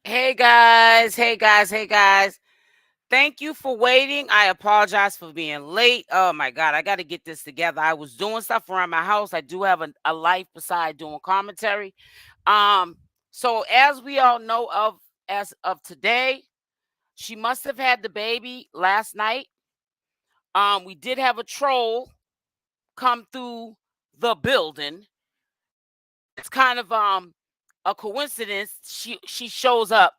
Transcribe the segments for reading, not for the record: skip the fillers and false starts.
Hey guys, hey guys, hey guys. Thank you for waiting. I apologize for being late. Oh my God, I got to get this together. I was doing stuff around my house. I do have a life beside doing commentary. Um, so as we all know as of today, she must have had the baby last night. We did have a troll come through the building. It's kind of a coincidence. She shows up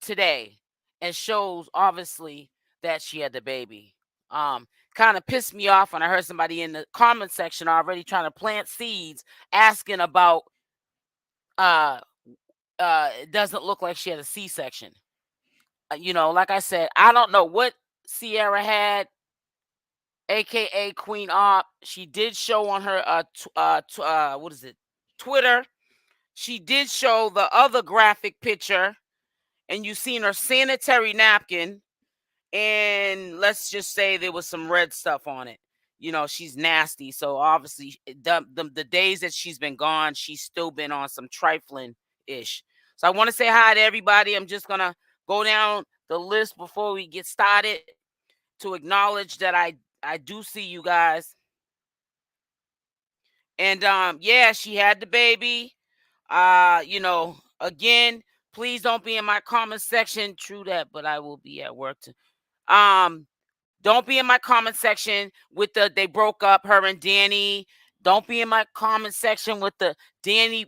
today and shows obviously that she had the baby. Um, Kind of pissed me off when I heard somebody in the comment section already trying to plant seeds asking about uh it doesn't look like she had a C-section. Like I said, I don't know what Sierra had, aka Queen Opp. She did show on her what is it? Twitter. She did show the other graphic picture, and you seen her sanitary napkin, and let's just say there was some red stuff on it. She's nasty, so obviously the days that she's been gone, she's still been on some trifling ish. So I want to say hi to everybody. I'm just gonna go down the list before we get started to acknowledge that I do see you guys. And yeah, she had the baby. Again, please don't be in my comment section. True that, but I will be at work too. Um, don't be in my comment section with they broke up, her and Danny. Don't be in my comment section with the Danny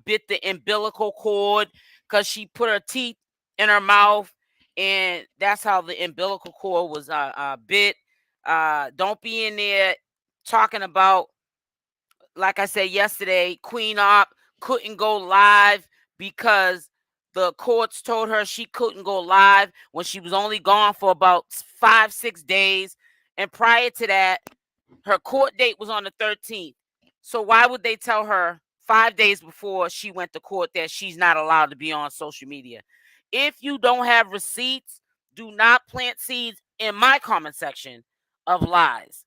bit the umbilical cord because she put her teeth in her mouth, and that's how the umbilical cord was bit. Don't be in there talking about, like I said yesterday, Queen Opp couldn't go live because the courts told her she couldn't go live when she was only gone for about 5-6 days. And prior to that, her court date was on the 13th. So why would they tell her 5 days before she went to court that she's not allowed to be on social media? If you don't have receipts, do not plant seeds in my comment section of lies.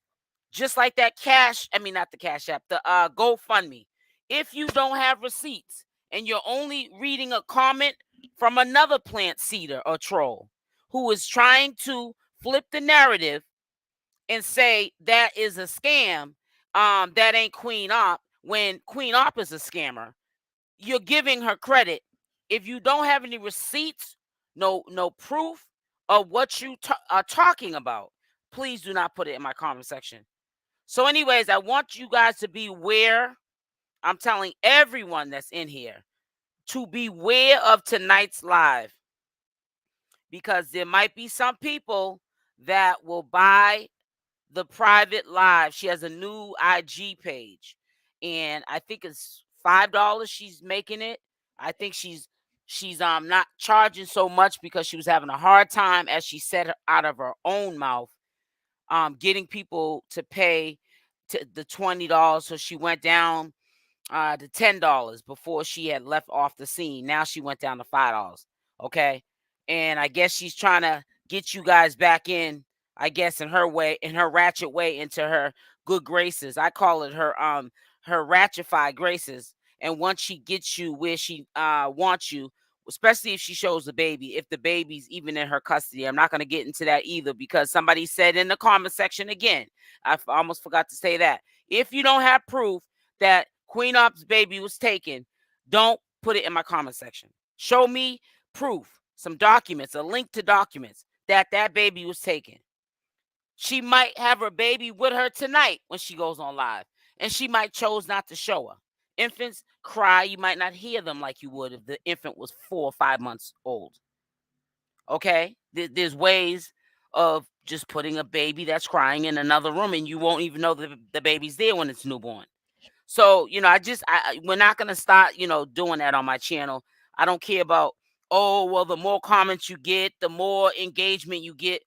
Just like that not the Cash App, the GoFundMe. If you don't have receipts and you're only reading a comment from another plant seeder or troll who is trying to flip the narrative and say that is a scam, that ain't Queen Opp, when Queen Opp is a scammer, you're giving her credit. If you don't have any receipts, no proof of what you are talking about, please do not put it in my comment section. So, anyways, I want you guys to beware. I'm telling everyone that's in here to beware of tonight's live, because there might be some people that will buy the private live. She has a new IG page, and I think it's $5 she's making it. I think she's not charging so much because she was having a hard time, as she said out of her own mouth, getting people to pay to the $20. So she went down to $10 before she had left off the scene. Now she went down to $5. Okay. And I guess she's trying to get you guys back in, I guess, in her way, in her ratchet way, into her good graces. I call it her ratchetified graces. And once she gets you where she wants you, especially if she shows the baby, if the baby's even in her custody. I'm not going to get into that either, because somebody said in the comment section again, I almost forgot to say that, if you don't have proof that Queen Opp's baby was taken, don't put it in my comment section. Show me proof, some documents, a link to documents that that baby was taken. She might have her baby with her tonight when she goes on live, and she might chose not to show her. Infants cry. You might not hear them like you would if the infant was 4 or 5 months old. Okay? There's ways of just putting a baby that's crying in another room, and you won't even know the baby's there when it's newborn. So, we're not going to start, doing that on my channel. I don't care about, oh, well, the more comments you get, the more engagement you get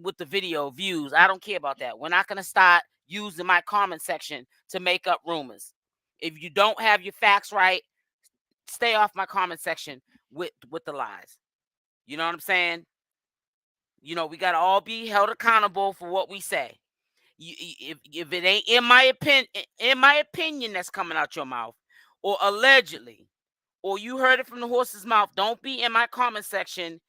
with the video views. I don't care about that. We're not going to start using my comment section to make up rumors. If you don't have your facts right, stay off my comment section with the lies. You know what I'm saying? We got to all be held accountable for what we say. If it ain't in my opinion that's coming out your mouth, or allegedly, or you heard it from the horse's mouth, don't be in my comment section.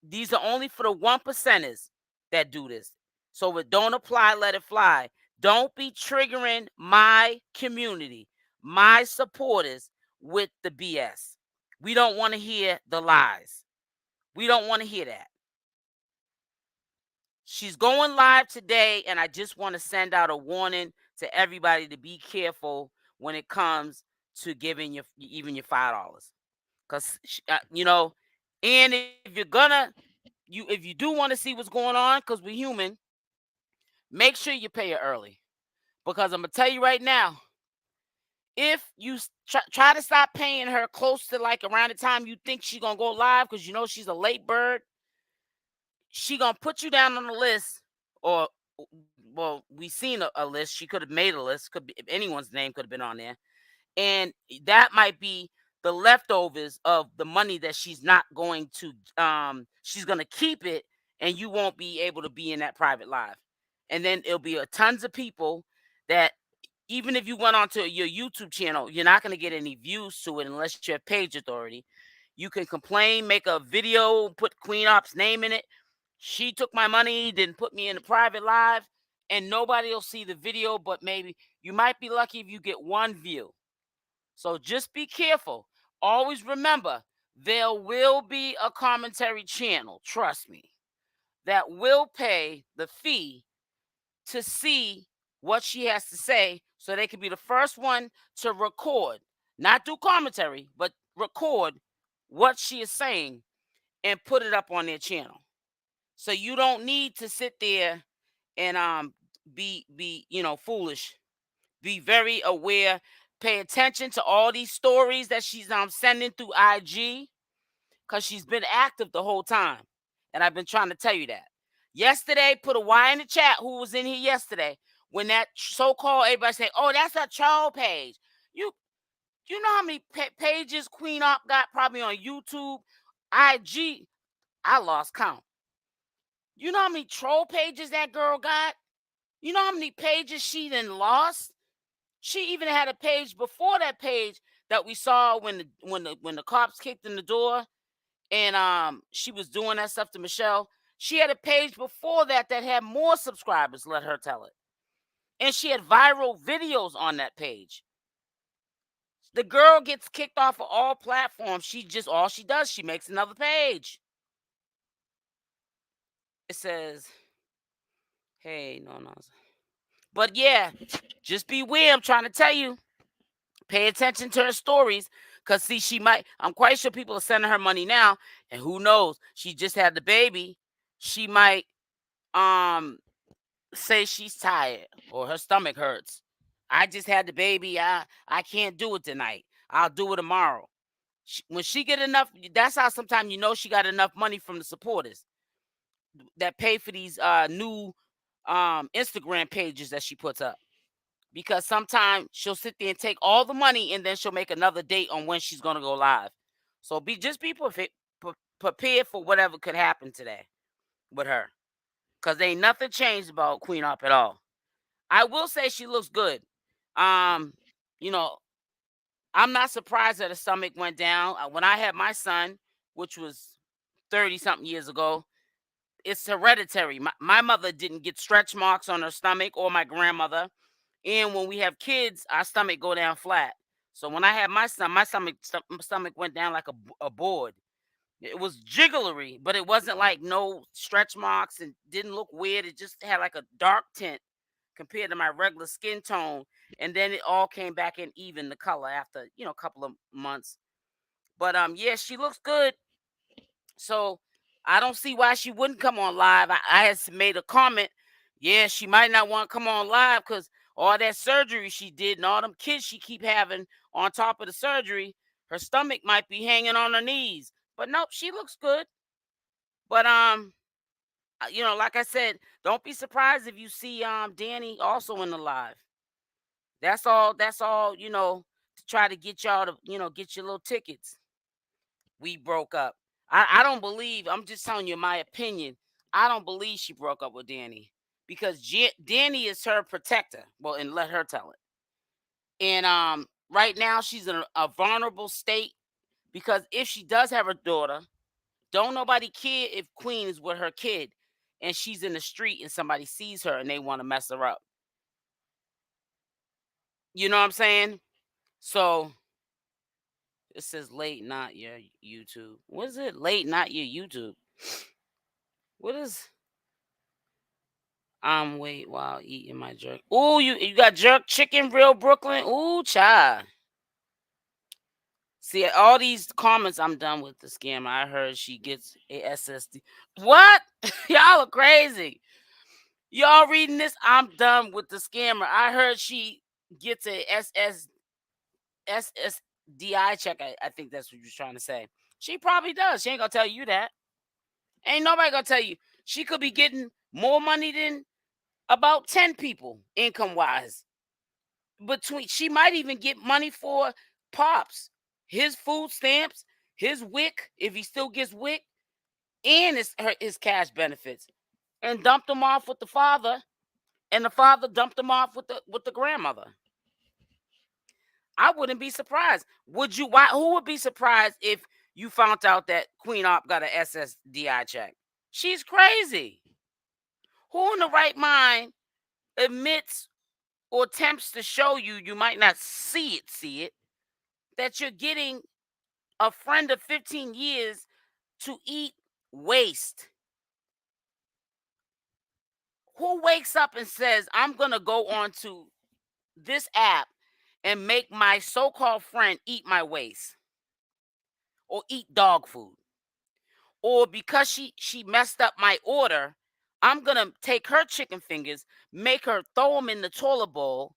These are only for the 1%ers that do this. So if it don't apply, let it fly. Don't be triggering my community, my supporters with the BS. We don't want to hear the lies. We don't want to hear that. She's going live today, and I just want to send out a warning to everybody to be careful when it comes to giving your even your $5, because and if you're gonna if you do want to see what's going on, because we're human, make sure you pay her early, because I'm gonna tell you right now, if you try to stop paying her close to like around the time you think she's gonna go live, because she's a late bird, she gonna put you down on the list, or well, we seen a list. She could have made a list. Could be anyone's name could have been on there, and that might be the leftovers of the money that she's not going to. She's gonna keep it, and you won't be able to be in that private live, and then it'll be tons of people that. Even if you went onto your YouTube channel, you're not going to get any views to it unless you have page authority. You can complain, make a video, put Queen Opp's name in it. She took my money, didn't put me in a private live, and nobody will see the video, but maybe you might be lucky if you get one view. So just be careful. Always remember, there will be a commentary channel, trust me, that will pay the fee to see what she has to say, so they can be the first one to record, not do commentary, but record what she is saying and put it up on their channel. So you don't need to sit there and be foolish. Be very aware. Pay attention to all these stories that she's sending through IG, because she's been active the whole time. And I've been trying to tell you that. Yesterday, put a Y in the chat who was in here yesterday when that so-called everybody say, oh, that's a troll page. You know how many pages Queen Opp got probably on YouTube, IG? I lost count. You know how many troll pages that girl got? You know how many pages she then lost? She even had a page before that page that we saw when the cops kicked in the door, and she was doing that stuff to Michelle. She had a page before that that had more subscribers, let her tell it. And she had viral videos on that page. The girl gets kicked off of all platforms. All she does, she makes another page. It says, hey, no. But yeah, just beware. I'm trying to tell you. Pay attention to her stories. Because, see, I'm quite sure people are sending her money now. And who knows? She just had the baby. She might say she's tired or her stomach hurts. I just had the baby. I can't do it tonight. I'll do it tomorrow. When she get enough, that's how sometimes she got enough money from the supporters that pay for these new Instagram pages that she puts up. Because sometimes she'll sit there and take all the money, and then she'll make another date on when she's going to go live. So be prepared for whatever could happen today with her. Because ain't nothing changed about Queen Opp at all. I will say she looks good. You know, I'm not surprised that her stomach went down. When I had my son, which was 30-something years ago, it's hereditary. My mother didn't get stretch marks on her stomach, or my grandmother. And when we have kids, our stomach go down flat. So when I had my son, my stomach went down like a board. It was jigglery, but it wasn't like no stretch marks, and didn't look weird. It just had like a dark tint compared to my regular skin tone. And then it all came back in even the color after, a couple of months. But yeah, she looks good. So I don't see why she wouldn't come on live. I had made a comment. Yeah, she might not want to come on live because all that surgery she did and all them kids she keep having on top of the surgery, her stomach might be hanging on her knees. But nope, she looks good. But like I said, don't be surprised if you see Danny also in the live. That's all, to try to get y'all to, get your little tickets. We broke up. I don't believe, I'm just telling you my opinion. I don't believe she broke up with Danny, because Danny is her protector. Well, and let her tell it. And right now she's in a vulnerable state. Because if she does have a daughter, don't nobody care if Queen is with her kid and she's in the street and somebody sees her and they want to mess her up. You know what I'm saying? So it says late, not your YouTube. What is it? Late, not your YouTube. What is I'm wait while eating my jerk. Ooh, you got jerk chicken, real Brooklyn. Ooh, child. See all these comments. I'm done with the scam. I heard she gets a SSD. What? Y'all are crazy. Y'all reading this? I'm done with the scammer. I heard she gets a SSDI check. I think that's what you're trying to say. She probably does. She ain't gonna tell you that. Ain't nobody gonna tell you. She could be getting more money than about 10 people income wise. She might even get money for Pops, his food stamps, his WIC, if he still gets WIC, and his cash benefits, and dumped them off with the father, and the father dumped them off with the grandmother. I wouldn't be surprised. Would you? Why? Who would be surprised if you found out that Queen Opp got an SSDI check? She's crazy. Who in the right mind admits or attempts to show you might not see it, that you're getting a friend of 15 years to eat waste? Who wakes up and says, I'm going to go on to this app and make my so-called friend eat my waste or eat dog food? Or because she messed up my order, I'm going to take her chicken fingers, make her throw them in the toilet bowl,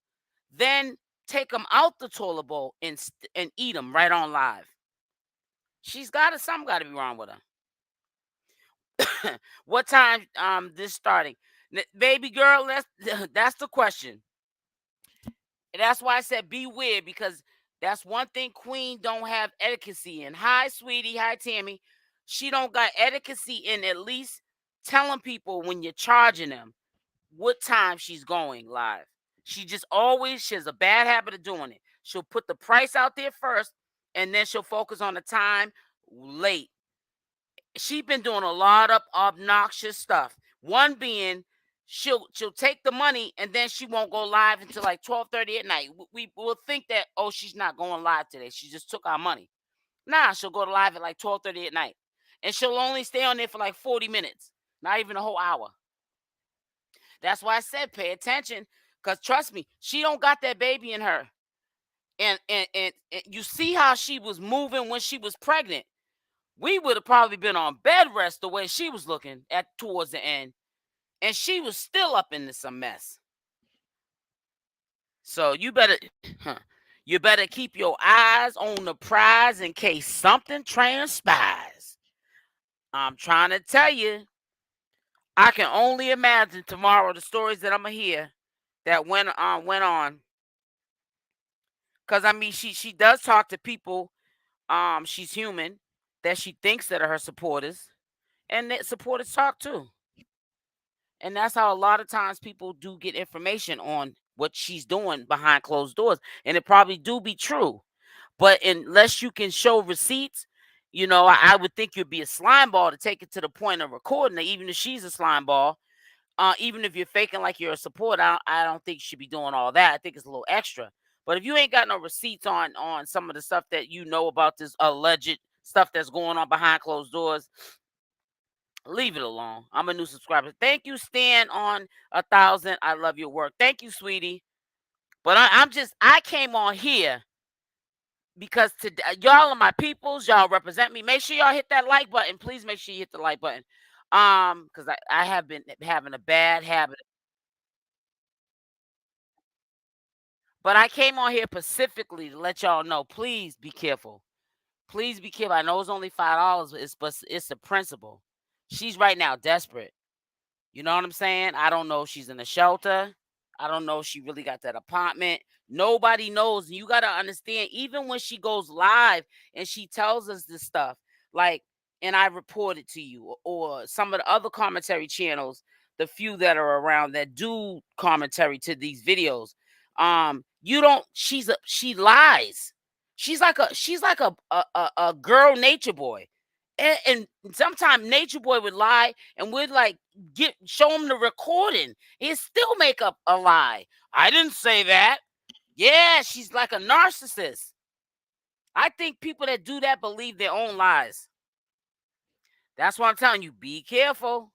then take them out the toilet bowl and eat them right on live. Something got to be wrong with her. What time this starting? Baby girl, that's the question. And that's why I said be weird, because that's one thing Queen don't have etiquette in. Hi, sweetie. Hi, Tammy. She don't got etiquette in at least telling people when you're charging them what time she's going live. She has a bad habit of doing it. She'll put the price out there first, and then she'll focus on the time late. She's been doing a lot of obnoxious stuff. One being she'll take the money and then she won't go live until like 12:30 at night. We will think that, oh, she's not going live today. She just took our money. Nah, she'll go live at like 12:30 at night. And she'll only stay on there for like 40 minutes, not even a whole hour. That's why I said pay attention, because trust me, she don't got that baby in her. And you see how she was moving when she was pregnant. We would have probably been on bed rest the way she was looking at towards the end. And she was still up into some mess. So you better keep your eyes on the prize in case something transpires. I'm trying to tell you, I can only imagine tomorrow the stories that I'm gonna hear that went on. Because I mean, she does talk to people. She's human, that she thinks that are her supporters, and that supporters talk too. And that's how a lot of times people do get information on what she's doing behind closed doors. And it probably do be true. But unless you can show receipts, I would think you'd be a slime ball to take it to the point of recording it, even if she's a slime ball. Even if you're faking like you're a supporter, I don't think you should be doing all that. I think it's a little extra. But if you ain't got no receipts on some of the stuff that you know about this alleged stuff that's going on behind closed doors, leave it alone. I'm a new subscriber. Thank you, Stan, on 1,000. I love your work. Thank you, sweetie. But I came on here because today y'all are my peoples. Y'all represent me. Make sure y'all hit that like button. Please make sure you hit the like button. Because I have been having a bad habit. But I came on here specifically to let y'all know, please be careful. Please be careful. I know it's only $5, but it's the principle. She's right now desperate. You know what I'm saying? I don't know if she's in a shelter. I don't know if she really got that apartment. Nobody knows. You got to understand, even when she goes live and she tells us this stuff, like, and I report it to you, or some of the other commentary channels, the few that are around that do commentary to these videos. She lies. She's like a girl nature boy. And sometimes nature boy would lie and we'd like get show him the recording. He'd still make up a lie. I didn't say that. Yeah, she's like a narcissist. I think people that do that believe their own lies. That's why I'm telling you, be careful.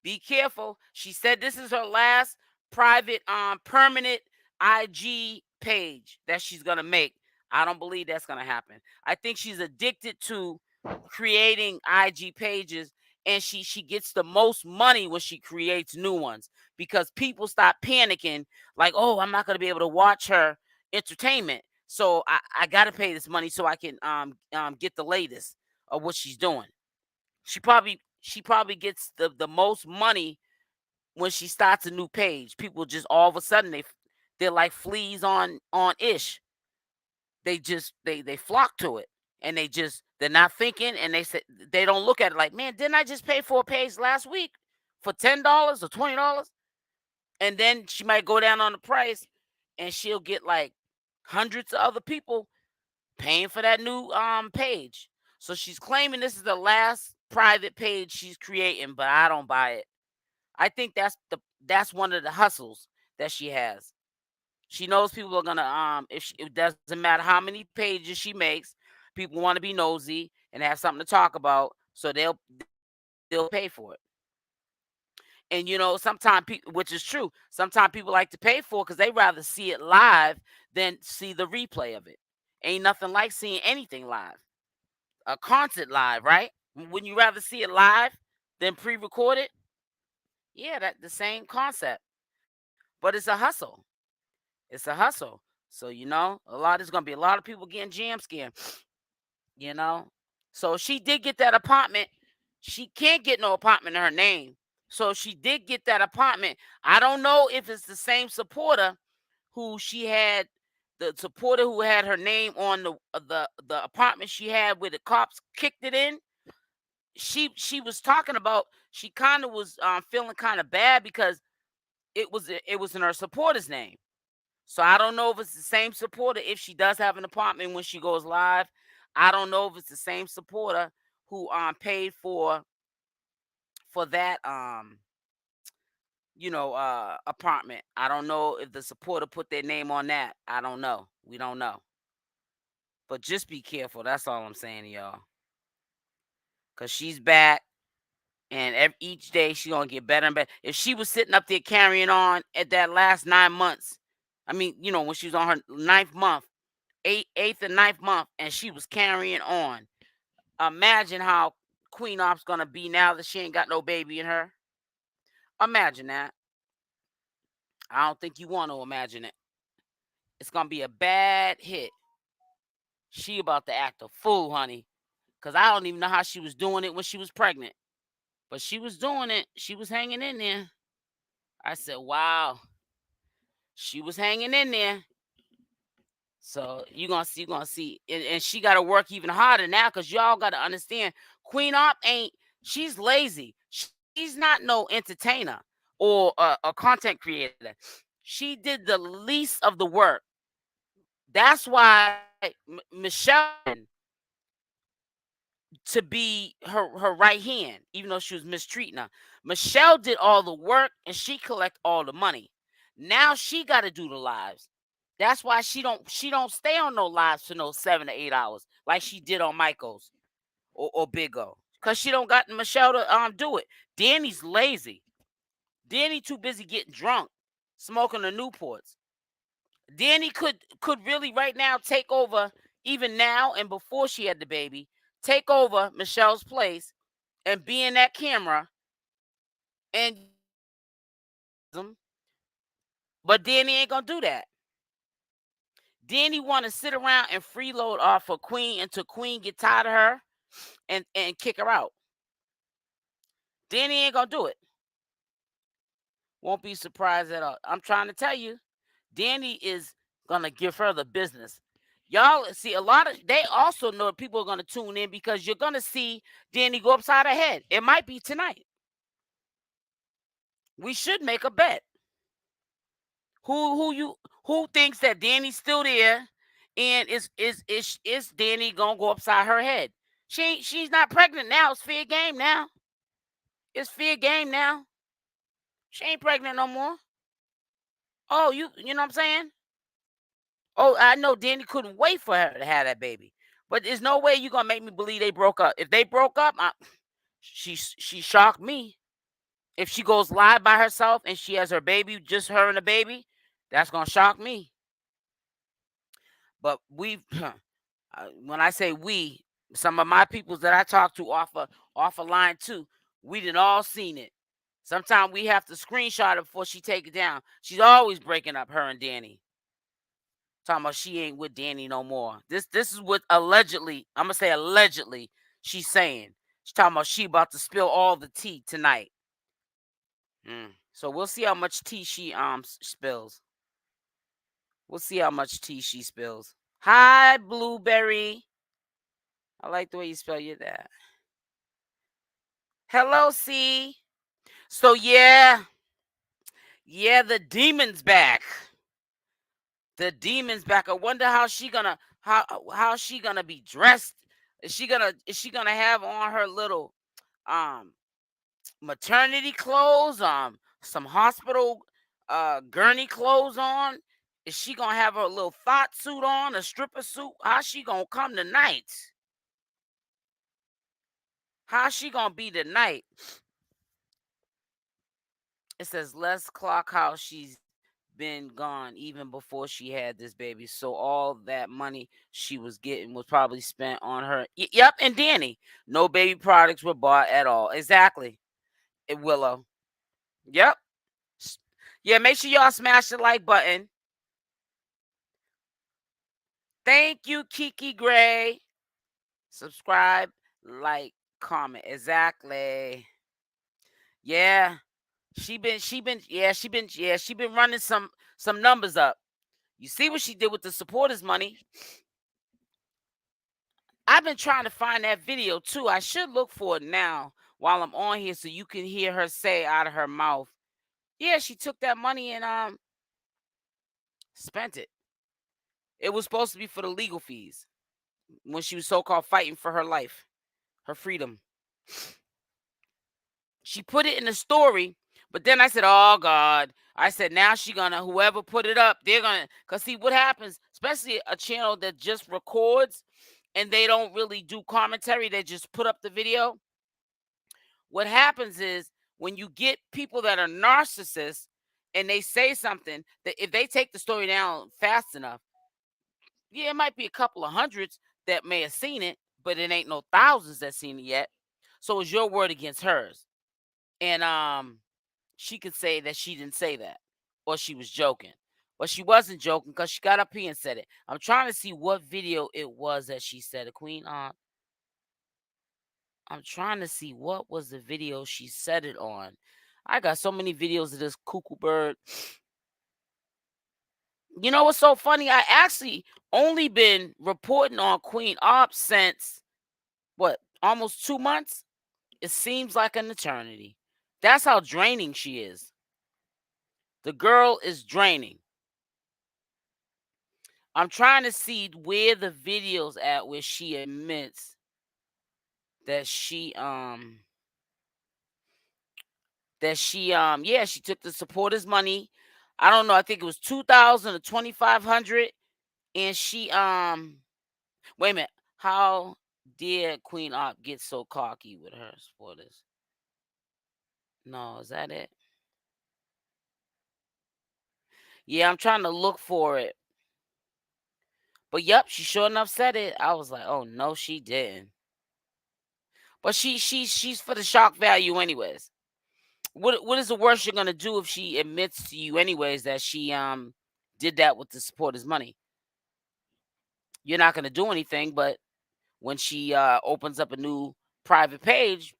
Be careful. She said this is her last private permanent IG page that she's gonna make. I don't believe that's gonna happen. I think she's addicted to creating IG pages, and she gets the most money when she creates new ones because people stop panicking like, oh, I'm not gonna be able to watch her entertainment. So I gotta pay this money so I can get the latest of what she's doing. She probably gets the most money when she starts a new page. People just all of a sudden they're like fleas on ish. They flock to it, and they're not thinking, and they don't look at it like, man, didn't I just pay for a page last week for $10 or $20? And then she might go down on the price, and she'll get like hundreds of other people paying for that new page. So she's claiming this is the last private page she's creating, but I don't buy it. I think that's one of the hustles that she has. She knows people are gonna it doesn't matter how many pages she makes, people want to be nosy and have something to talk about, so they'll pay for it. And sometimes people, which is true, sometimes people like to pay for it because they rather see it live than see the replay of it. Ain't nothing like seeing anything live. A concert live, right? Wouldn't you rather see it live than pre-recorded? Yeah, that the same concept. But it's a hustle. It's a hustle. So there's gonna be a lot of people getting jam scammed. You know. So she did get that apartment. She can't get no apartment in her name. So she did get that apartment. I don't know if it's the same supporter who she had, the supporter who had her name on the apartment she had where the cops kicked it in. She was talking about, she kind of was feeling kind of bad because it was in her supporter's name. So I don't know if it's the same supporter if she does have an apartment when she goes live. I don't know if it's the same supporter who paid for that apartment. I don't know if the supporter put their name on that. I don't know. We don't know. But just be careful. That's all I'm saying to y'all. Cause she's back, and each day she's gonna get better and better. If she was sitting up there carrying on at that last 9 months, I mean, when she was on her ninth month, eighth and ninth month, and she was carrying on. Imagine how Queen Opp's gonna be now that she ain't got no baby in her. Imagine that. I don't think you want to imagine it. It's gonna be a bad hit. She about to act a fool, honey. Cause I don't even know how she was doing it when she was pregnant. But she was doing it. She was hanging in there. I said, wow. She was hanging in there. So you're gonna see, and she gotta work even harder now because y'all gotta understand, Queen Opp she's lazy. She's not no entertainer or a content creator. She did the least of the work. That's why Michelle to be her right hand, even though she was mistreating her. Michelle did all the work and she collect all the money. Now she got to do the lives. That's why she don't stay on no lives for no 7 to 8 hours like she did on Michael's or Big O, because she don't got Michelle to do it. Danny's lazy. Danny too busy getting drunk, smoking the Newports. Danny could really right now take over, even now and before she had the baby, take over Michelle's place and be in that camera and them. But Danny ain't gonna do that. Danny want to sit around and freeload off of Queen until Queen get tired of her and kick her out. Danny ain't gonna do it. Won't be surprised at all. I'm trying to tell you, Danny is gonna give her the business. Y'all see a lot of, they also know people are gonna tune in because you're gonna see Danny go upside her head. It might be tonight. We should make a bet. Who thinks that Danny's still there And is Danny gonna go upside her head? She's not pregnant now. It's fair game now. It's fair game now. She ain't pregnant no more. Oh, you know what I'm saying? Oh, I know Danny couldn't wait for her to have that baby. But there's no way you gonna make me believe they broke up. If they broke up, she shocked me. If she goes live by herself and she has her baby, just her and the baby, that's gonna shock me. But when I say we, some of my peoples that I talk to off a line too, we did all seen it. Sometimes we have to screenshot it before she take it down. She's always breaking up her and Danny. Talking about she ain't with Danny no more. This is what allegedly, I'm gonna say allegedly, she's saying. She's talking about she about to spill all the tea tonight. So we'll see how much tea she spills. We'll see how much tea she spills. Hi, Blueberry. I like the way you spell your that. Hello, C. So yeah, the demon's back. The demon's back. I wonder how she gonna be dressed. Is she gonna have on her little um maternity clothes, some hospital gurney clothes on? Is she gonna have her little thought suit on, a stripper suit? How's she gonna come tonight? How's she gonna be tonight? It says let's clock how she's been gone even before she had this baby. So all that money she was getting was probably spent on her. Yep, and Danny. No baby products were bought at all. Exactly. Willow. Yep. Yeah, make sure y'all smash the like button. Thank you, Kiki Gray. Subscribe, like, comment. Exactly. Yeah. She been running some numbers up. You see what she did with the supporters money? I've been trying to find that video too. I should look for it now while I'm on here so you can hear her say out of her mouth. Yeah, she took that money and spent it. It was supposed to be for the legal fees when she was so-called fighting for her life, her freedom. She put it in the story, but then I said, "Oh God." I said, "Now she gonna whoever put it up, they're gonna cuz see what happens, especially a channel that just records and they don't really do commentary, they just put up the video. What happens is when you get people that are narcissists and they say something that if they take the story down fast enough, yeah, it might be a couple of hundreds that may have seen it, but it ain't no thousands that seen it yet. So it's your word against hers. And she could say that she didn't say that or she was joking. But she wasn't joking because she got up here and said it. I'm trying to see what video it was that she said it. Queen Opp. I'm trying to see what was the video she said it on. I got so many videos of this cuckoo bird. You know what's so funny? I actually only been reporting on Queen Opp since what, almost 2 months? It seems like an eternity. That's how draining she is. The girl is draining. I'm trying to see where the video's at where she admits that she yeah, she took the supporters money. I don't know, I think it was 2,000 or 2,500 and she wait a minute. How did Queen Opp get so cocky with her supporters? No, is that it? Yeah, I'm trying to look for it. But yep, she sure enough said it. I was like, oh no, she didn't. But she's for the shock value anyways. What is the worst you're gonna do if she admits to you anyways that she did that with the supporters' money? You're not gonna do anything, but when she opens up a new private page,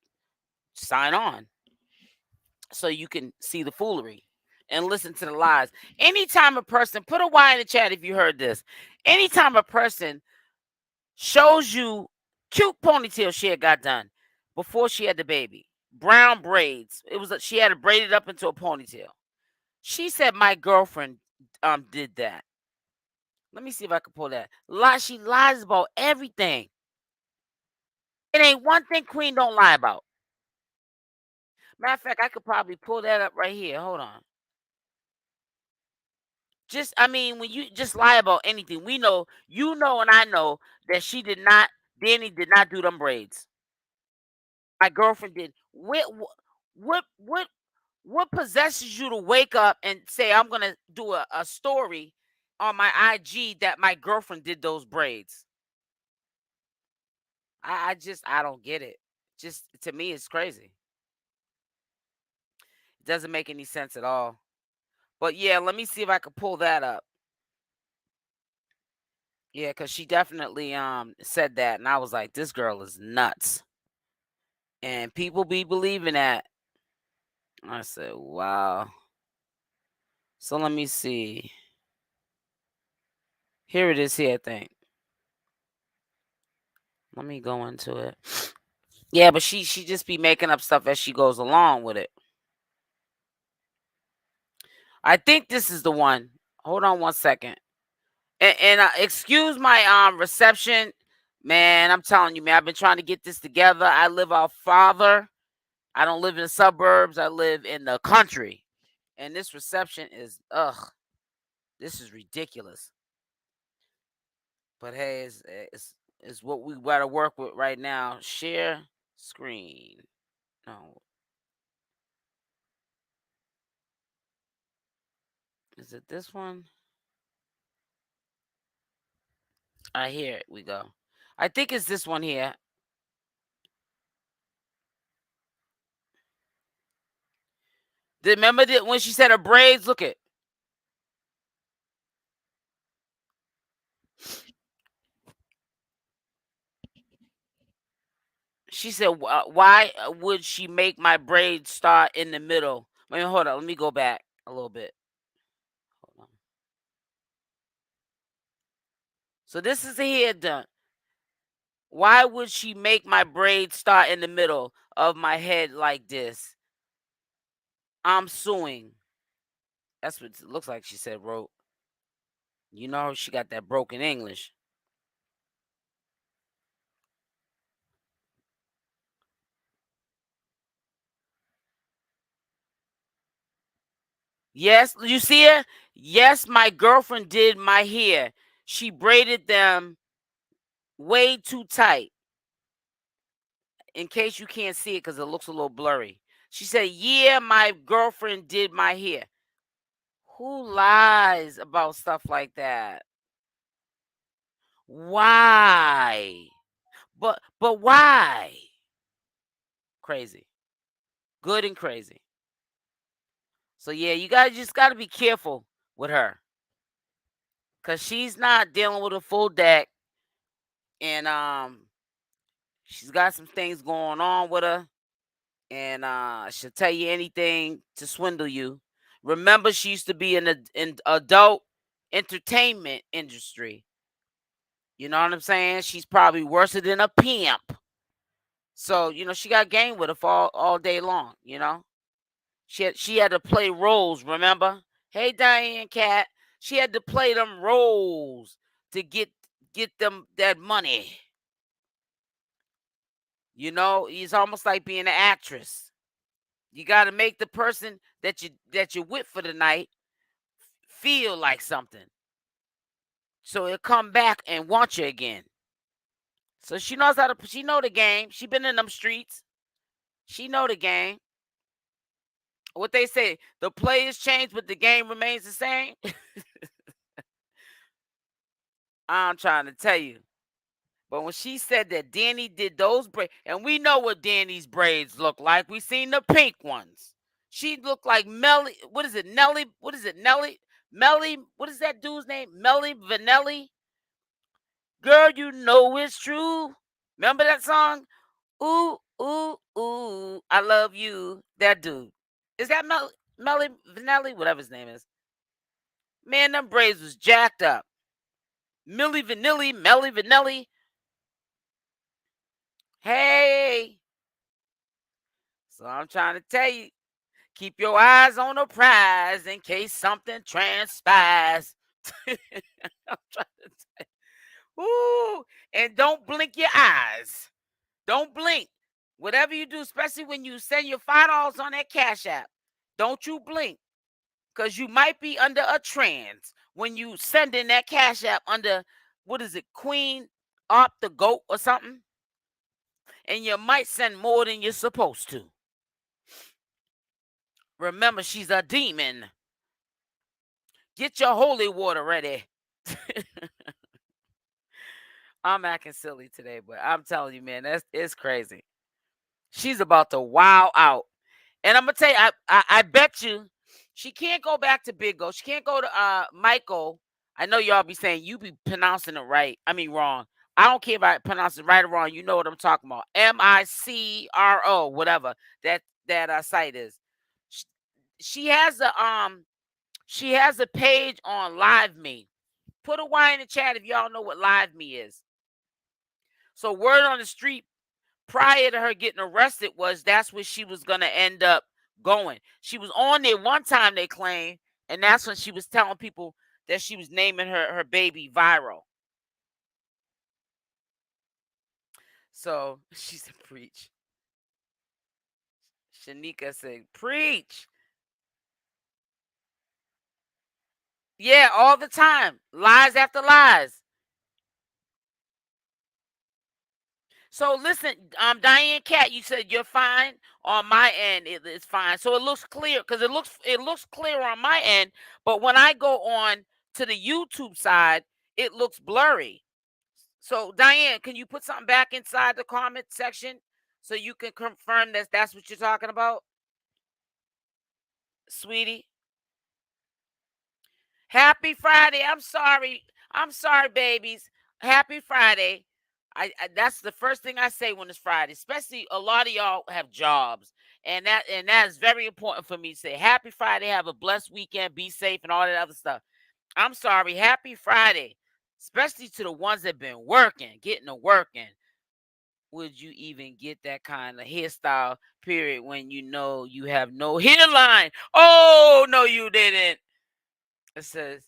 sign on so you can see the foolery and listen to the lies. Anytime a person, put a Y in the chat if you heard this. Anytime a person shows you cute ponytail she had got done before she had the baby, brown braids. She had it braided up into a ponytail. She said my girlfriend did that. Let me see if I can pull that. She lies about everything. It ain't one thing Queen don't lie about. Matter of fact, I could probably pull that up right here. Hold on. Just, I mean, when you just lie about anything, we know, you know, and I know that Danny did not do them braids. My girlfriend did. What possesses you to wake up and say, I'm going to do a story on my IG that my girlfriend did those braids? I don't get it. Just, to me, it's crazy. It doesn't make any sense at all. But yeah, let me see if I can pull that up. Yeah, because she definitely said that, and I was like, this girl is nuts. And people be believing that. I said, wow. So let me see. Here it is here, I think. Let me go into it. Yeah, but she just be making up stuff as she goes along with it. I think this is the one. Hold on one second. And excuse my reception. Man, I'm telling you, man, I've been trying to get this together. I live out farther. I don't live in the suburbs. I live in the country. And this reception is, this is ridiculous. But hey, it's what we got to work with right now. Share screen. No. Is it this one? Here we go. I think it's this one here. Remember that when she said her braids? Look it. She said, "Why would she make my braids start in the middle?" Wait, hold on. Let me go back a little bit. Hold on. So this is here done. Why would she make my braids start in the middle of my head like this? I'm suing. That's what it looks like. She said, "Wrote." You know, she got that broken English. Yes, you see her? Yes, my girlfriend did my hair. She braided them way too tight. In case you can't see it because it looks a little blurry. She said, yeah, my girlfriend did my hair. Who lies about stuff like that? Why? But why? Crazy. Good and crazy. So yeah, you guys just gotta be careful with her. Cause she's not dealing with a full deck. And she's got some things going on with her. And she'll tell you anything to swindle you. Remember, she used to be in the adult entertainment industry. You know what I'm saying? She's probably worse than a pimp. So, you know, she got game with her for all day long, you know? She had to play roles, remember? Hey, Diane Cat. She had to play them roles to get them that money. You know, it's almost like being an actress. You got to make the person that you're with for the night feel like something, so he'll come back and want you again. So she knows how to. She know the game. She been in them streets. She know the game. What they say, the players change, but the game remains the same. I'm trying to tell you. But when she said that Danny did those braids, and we know what Danny's braids look like. We seen the pink ones. She looked like Melly. What is it, Nelly? What is it, Nelly? Melly? What is that dude's name? Melly Vanelli? Girl, you know it's true. Remember that song? Ooh, ooh, ooh, I love you. That dude. Is that Melly Vanelli? Whatever his name is. Man, them braids was jacked up. Millie Vanilli, Melly Vanelli. Hey. So I'm trying to tell you, keep your eyes on the prize in case something transpires. I'm trying to say. Ooh, and don't blink your eyes. Don't blink. Whatever you do, especially when you send your $5 on that Cash App, don't you blink. Because you might be under a trance when you send in that Cash App under, what is it, Queen Opp the Goat or something? And you might send more than you're supposed to. Remember, she's a demon. Get your holy water ready. I'm acting silly today, but I'm telling you, man, it's crazy. She's about to wow out. And I'm gonna tell you, I bet you she can't go back to Big O. She can't go to Michael. I know y'all be saying you be pronouncing it right. I mean wrong. I don't care if I pronounce it right or wrong. You know what I'm talking about. Micro, whatever that site is. Sh- She has a page on Live Me. Put a Y in the chat if y'all know what Live Me is. So word on the street prior to her getting arrested was that's where she was gonna end up going. She was on there one time, they claim, and that's when she was telling people that she was naming her baby Viral. So she said, "Preach." Shanika said, "Preach." Yeah, all the time, lies after lies. So listen, Diane Cat, you said you're fine on my end. It's fine. So it looks clear because it looks clear on my end. But when I go on to the YouTube side, it looks blurry. So Diane, can you put something back inside the comment section so you can confirm that that's what you're talking about, sweetie? Happy Friday. I'm sorry. I'm sorry, babies. Happy Friday. That's the first thing I say when it's Friday. Especially a lot of y'all have jobs. And that is very important for me to say. Happy Friday. Have a blessed weekend. Be safe and all that other stuff. I'm sorry. Happy Friday. Especially to the ones that been working, getting to working. Would you even get that kind of hairstyle period when you know you have no hairline? Oh no, you didn't. It says,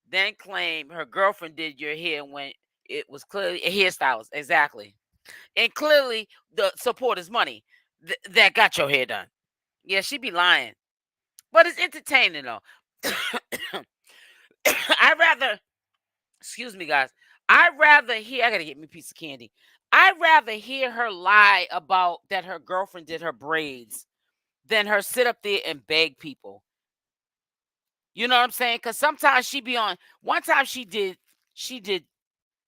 then claim her girlfriend did your hair when it was clearly a hairstylist. Exactly. And clearly the support is money that got your hair done. Yeah, she be lying. But it's entertaining though. I rather, excuse me, guys. I rather hear, I gotta get me a piece of candy. I'd rather hear her lie about that her girlfriend did her braids than her sit up there and beg people. You know what I'm saying? Because sometimes she be on. One time she did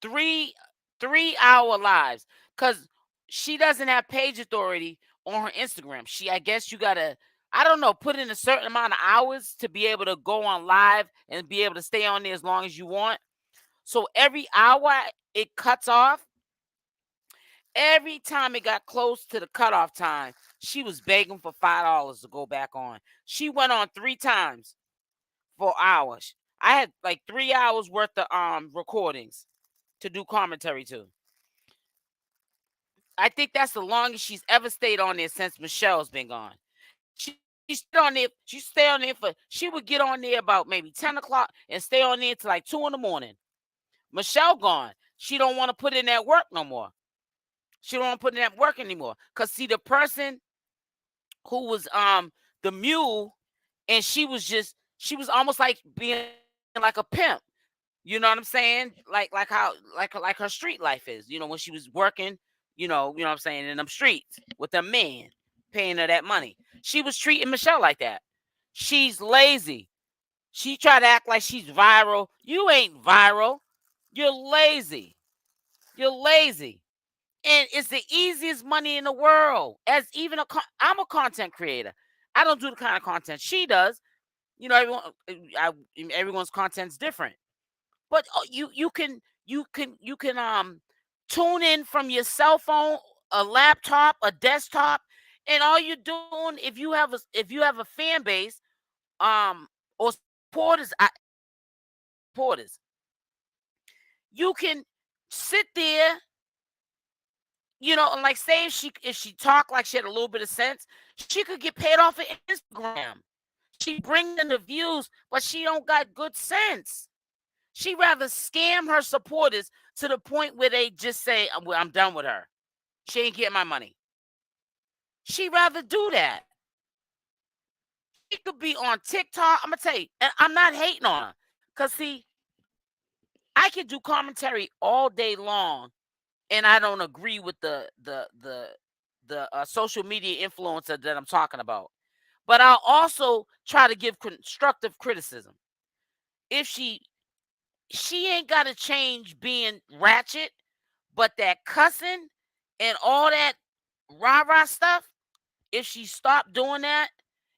three 3 hour lives because she doesn't have page authority on her Instagram. I guess you gotta, I don't know, put in a certain amount of hours to be able to go on live and be able to stay on there as long as you want. So every hour it cuts off. Every time it got close to the cutoff time, she was begging for $5 to go back on. She went on 3 times for hours. I had like 3 hours worth of recordings to do commentary to. I think that's the longest she's ever stayed on there since Michelle's been gone. She stayed on there. She stayed on there for. She would get on there about maybe 10 o'clock and stay on there till like 2 in the morning. Michelle gone. She don't want to put in that work no more. She don't want to put in that work anymore. Cause see, the person who was the mule, and she was almost like being like a pimp. You know what I'm saying? Like how like her street life is. When she was working, what I'm saying, in them streets with them men paying her that money. She was treating Michelle like that. She's lazy. She tried to act like she's viral. You ain't viral. You're lazy. You're lazy. And it's the easiest money in the world. As even I'm a content creator. I don't do the kind of content she does. Everyone's content's different. But you can tune in from your cell phone, a laptop, a desktop, and all you're doing, if you have a fan base, or supporters, you can sit there, and like say if she talked like she had a little bit of sense, she could get paid off of Instagram. She brings in the views, but she don't got good sense. She rather scam her supporters to the point where they just say, well, I'm done with her. She ain't getting my money. She rather do that. She could be on TikTok. I'm gonna tell you, and I'm not hating on her. Cause see, I can do commentary all day long, and I don't agree with the social media influencer that I'm talking about. But I'll also try to give constructive criticism. If she ain't got to change being ratchet, but that cussing and all that rah rah stuff, if she stopped doing that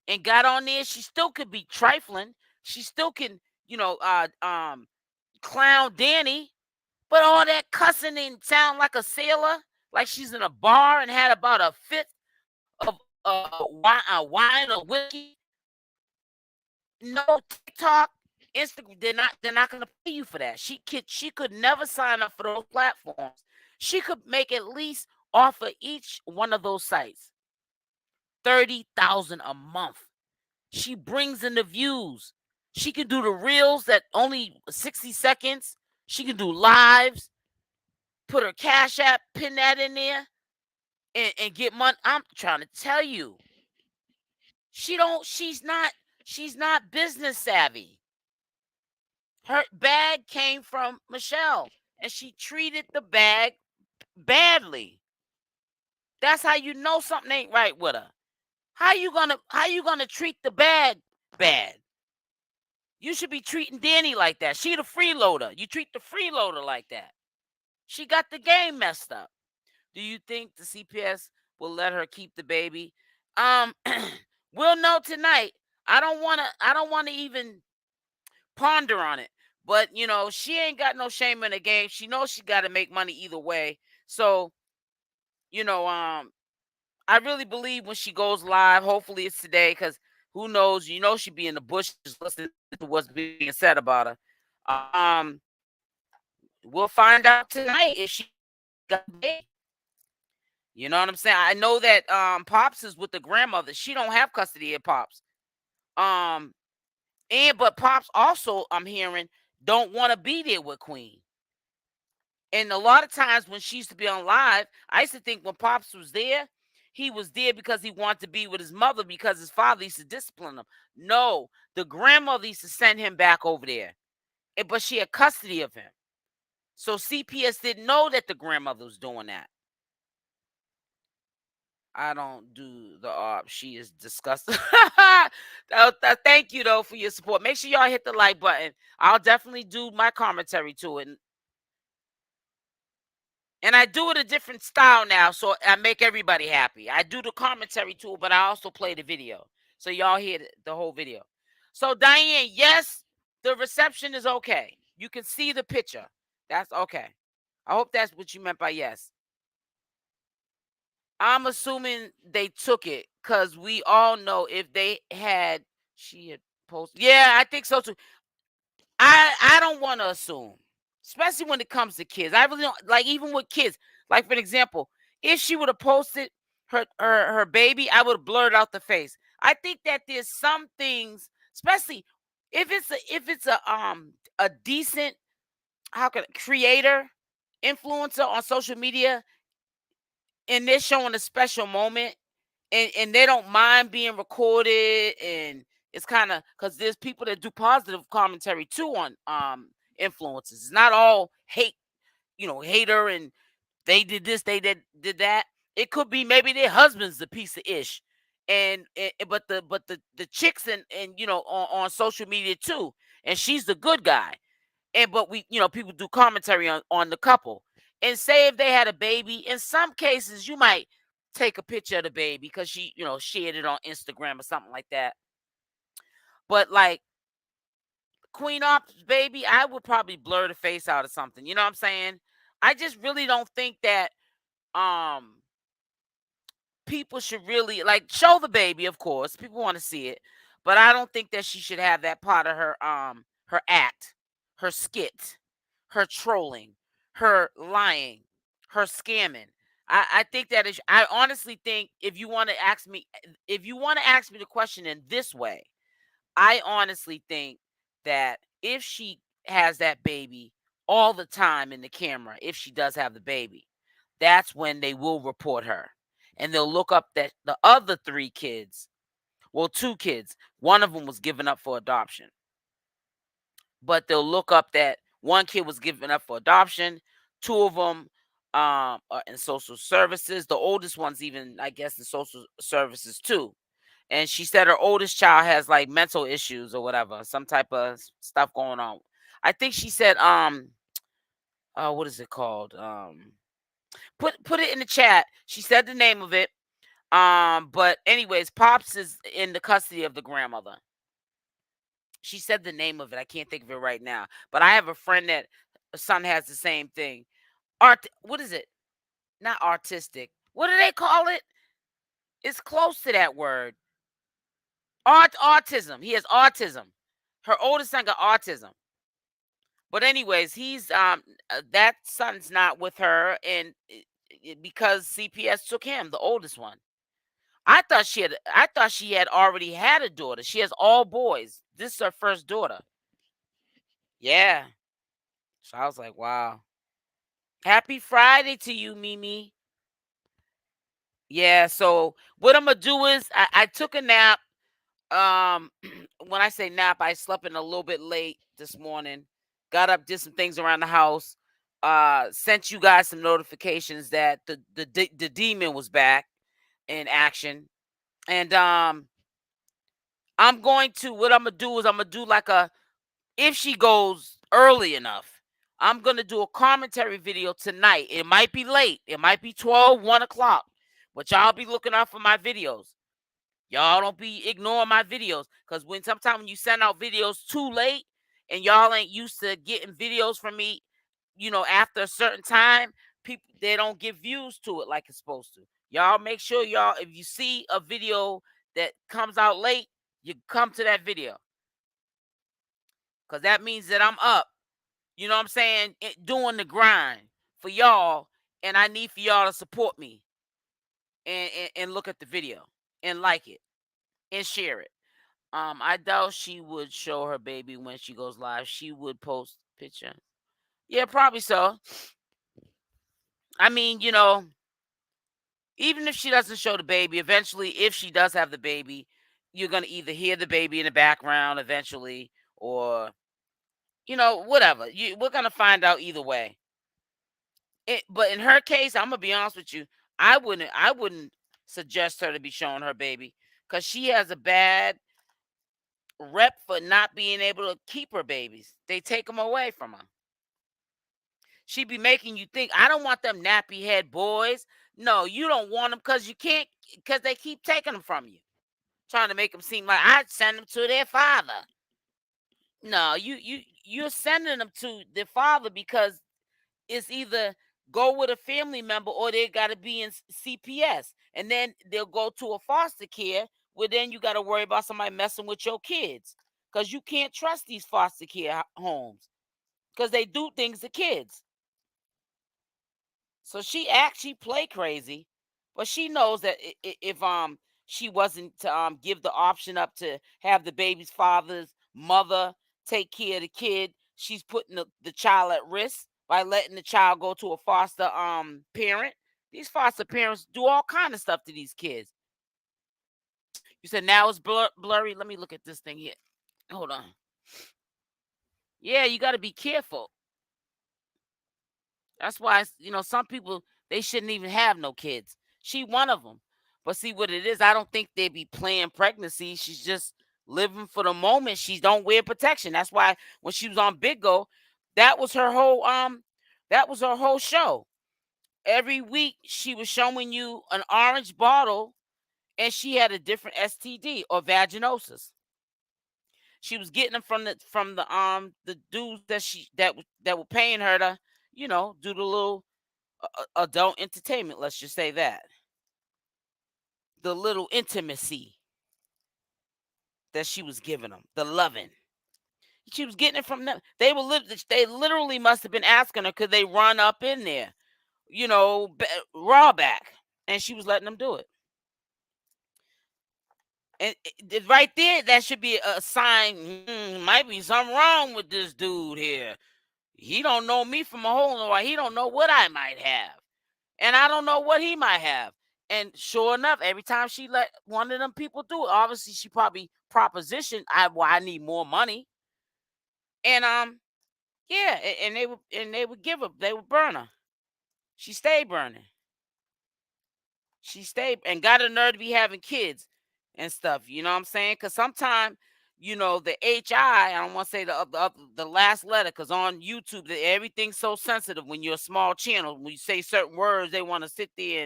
and got on there, she still could be trifling. She still can, clown Danny, but all that cussing and sound like a sailor, like she's in a bar and had about a fifth of wine or whiskey. No TikTok, Instagram, they're not gonna pay you for that. She could never sign up for those platforms. She could make at least off of each one of those sites 30,000 a month. She brings in the views. She can do the reels that only 60 seconds. She can do lives, put her cash app, pin that in there, and get money. I'm trying to tell you, she's not business savvy. Her bag came from Michelle, and she treated the bag badly. That's how you know something ain't right with her. How you gonna treat the bag bad? You should be treating Danny like that. She the freeloader. You treat the freeloader like that. She got the game messed up. Do you think the CPS will let her keep the baby? Um, we'll know tonight. I don't wanna even ponder on it. But she ain't got no shame in the game. She knows she got to make money either way. So you know, um, I really believe when she goes live, hopefully it's today, because who knows? She'd be in the bushes listening to what's being said about her. Um, we'll find out tonight if she got the baby. You know what I'm saying? I know that Pops is with the grandmother. She don't have custody of Pops. Um, but Pops also, I'm hearing, don't want to be there with Queen. And a lot of times when she used to be on live, I used to think when Pops was there, he was there because he wanted to be with his mother because his father used to discipline him. No, the grandmother used to send him back over there, but she had custody of him. So CPS didn't know that the grandmother was doing that. I don't do the op. She is disgusting. Thank you though for your support. Make sure y'all hit the like button. I'll definitely do my commentary to it. And I do it a different style now, so I make everybody happy. I do the commentary too, but I also play the video. So y'all hear the whole video. So Diane, yes, the reception is okay. You can see the picture. That's okay. I hope that's what you meant by yes. I'm assuming they took it because we all know if they had she had posted. Yeah, I think so too. I don't want to assume, especially when it comes to kids. I really don't like even with kids. Like for an example, if she would have posted her baby, I would have blurred out the face. I think that there's some things, especially if it's a decent creator influencer on social media, and they're showing a special moment, and they don't mind being recorded, and it's kind of because there's people that do positive commentary too on influencers. It's not all hate, hater, and they did this, they did that. It could be maybe their husband's a piece of ish, and but the chicks and on social media too, and she's the good guy. And but people do commentary on the couple, and say if they had a baby, in some cases you might take a picture of the baby because she shared it on Instagram or something like that. But like Queen Opp's baby, I would probably blur the face out or something. You know what I'm saying? I just really don't think that um people should really like show the baby. Of course people want to see it, but I don't think that she should have that part of her act, her skit, her trolling, her lying, her scamming. I think that is, I honestly think if you want to ask me the question in this way, I honestly think that if she has that baby all the time in the camera, if she does have the baby, that's when they will report her. And they'll look up that the other 3 kids, well, 2 kids, one of them was given up for adoption. But they'll look up that one kid was given up for adoption, 2 of them are in social services. The oldest one's even, I guess, in social services too. And she said her oldest child has like mental issues or whatever, some type of stuff going on. I think she said, what is it called? Put it in the chat. She said the name of it. But anyways, Pops is in the custody of the grandmother. She said the name of it. I can't think of it right now. But I have a friend that son has the same thing. What is it? Not artistic. What do they call it? It's close to that word. Autism. He has autism. Her oldest son got autism. But anyways, he's that son's not with her, and because CPS took him, the oldest one. I thought she had already had a daughter. She has all boys. This is her first daughter. Yeah. So I was like, wow. Happy Friday to you, Mimi. Yeah, so what I'm gonna do is I took a nap. When I say nap, I slept in a little bit late this morning. Got up, did some things around the house. Sent you guys some notifications that the demon was back in action. And what I'm gonna do is I'm gonna do like if she goes early enough, I'm gonna do a commentary video tonight. It might be late, it might be 12, 1 o'clock, but y'all be looking out for my videos. Y'all don't be ignoring my videos, because sometimes when you send out videos too late and y'all ain't used to getting videos from me, after a certain time, people, they don't give views to it like it's supposed to. Y'all make sure if you see a video that comes out late, you come to that video, because that means that I'm up. You know what I'm saying? Doing the grind for y'all, and I need for y'all to support me and look at the video and like it and share it. I doubt she would show her baby when she goes live. She would post picture. Yeah, probably so. I mean, even if she doesn't show the baby, eventually, if she does have the baby, you're gonna either hear the baby in the background eventually, or whatever. We're gonna find out either way. But in her case, I'm gonna be honest with you. I wouldn't suggest her to be showing her baby, because she has a bad rep for not being able to keep her babies. They take them away from her. She be making you think, I don't want them nappy head boys. No, you don't want them because you can't, because they keep taking them from you, trying to make them seem like I'd send them to their father. No, you're sending them to their father because it's either go with a family member or they got to be in CPS, and then they'll go to a foster care where then you got to worry about somebody messing with your kids, because you can't trust these foster care homes because they do things to kids. So she actually play crazy, but she knows that if she wasn't to give the option up to have the baby's father's mother take care of the kid, she's putting the child at risk by letting the child go to a foster parent. These foster parents do all kind of stuff to these kids. You said now it's blurry. Let me look at this thing here. Hold on. Yeah, you got to be careful. That's why, some people, they shouldn't even have no kids. She one of them. But see what it is, I don't think they be playing pregnancy. She's just living for the moment. She don't wear protection. That's why when she was on Big Go, that was her whole show. Every week she was showing you an orange bottle, and she had a different STD or vaginosis. She was getting them from the dudes that were paying her to, do the little adult entertainment, let's just say that. The little intimacy that she was giving them, the loving. She was getting it from them. They literally must have been asking her, could they run up in there, raw back, and she was letting them do it. And right there, that should be a sign. Might be something wrong with this dude here. He don't know me from a hole in the wall. He don't know what I might have, and I don't know what he might have. And sure enough, every time she let one of them people do it, obviously she probably propositioned, I need more money, and yeah, and they would give her, they would burn her. She stayed burning. She stayed and got a nerve to be having kids and stuff. You know what I'm saying? Because sometimes, the I don't want to say the last letter, because on YouTube, everything's so sensitive when you're a small channel. When you say certain words, they want to sit there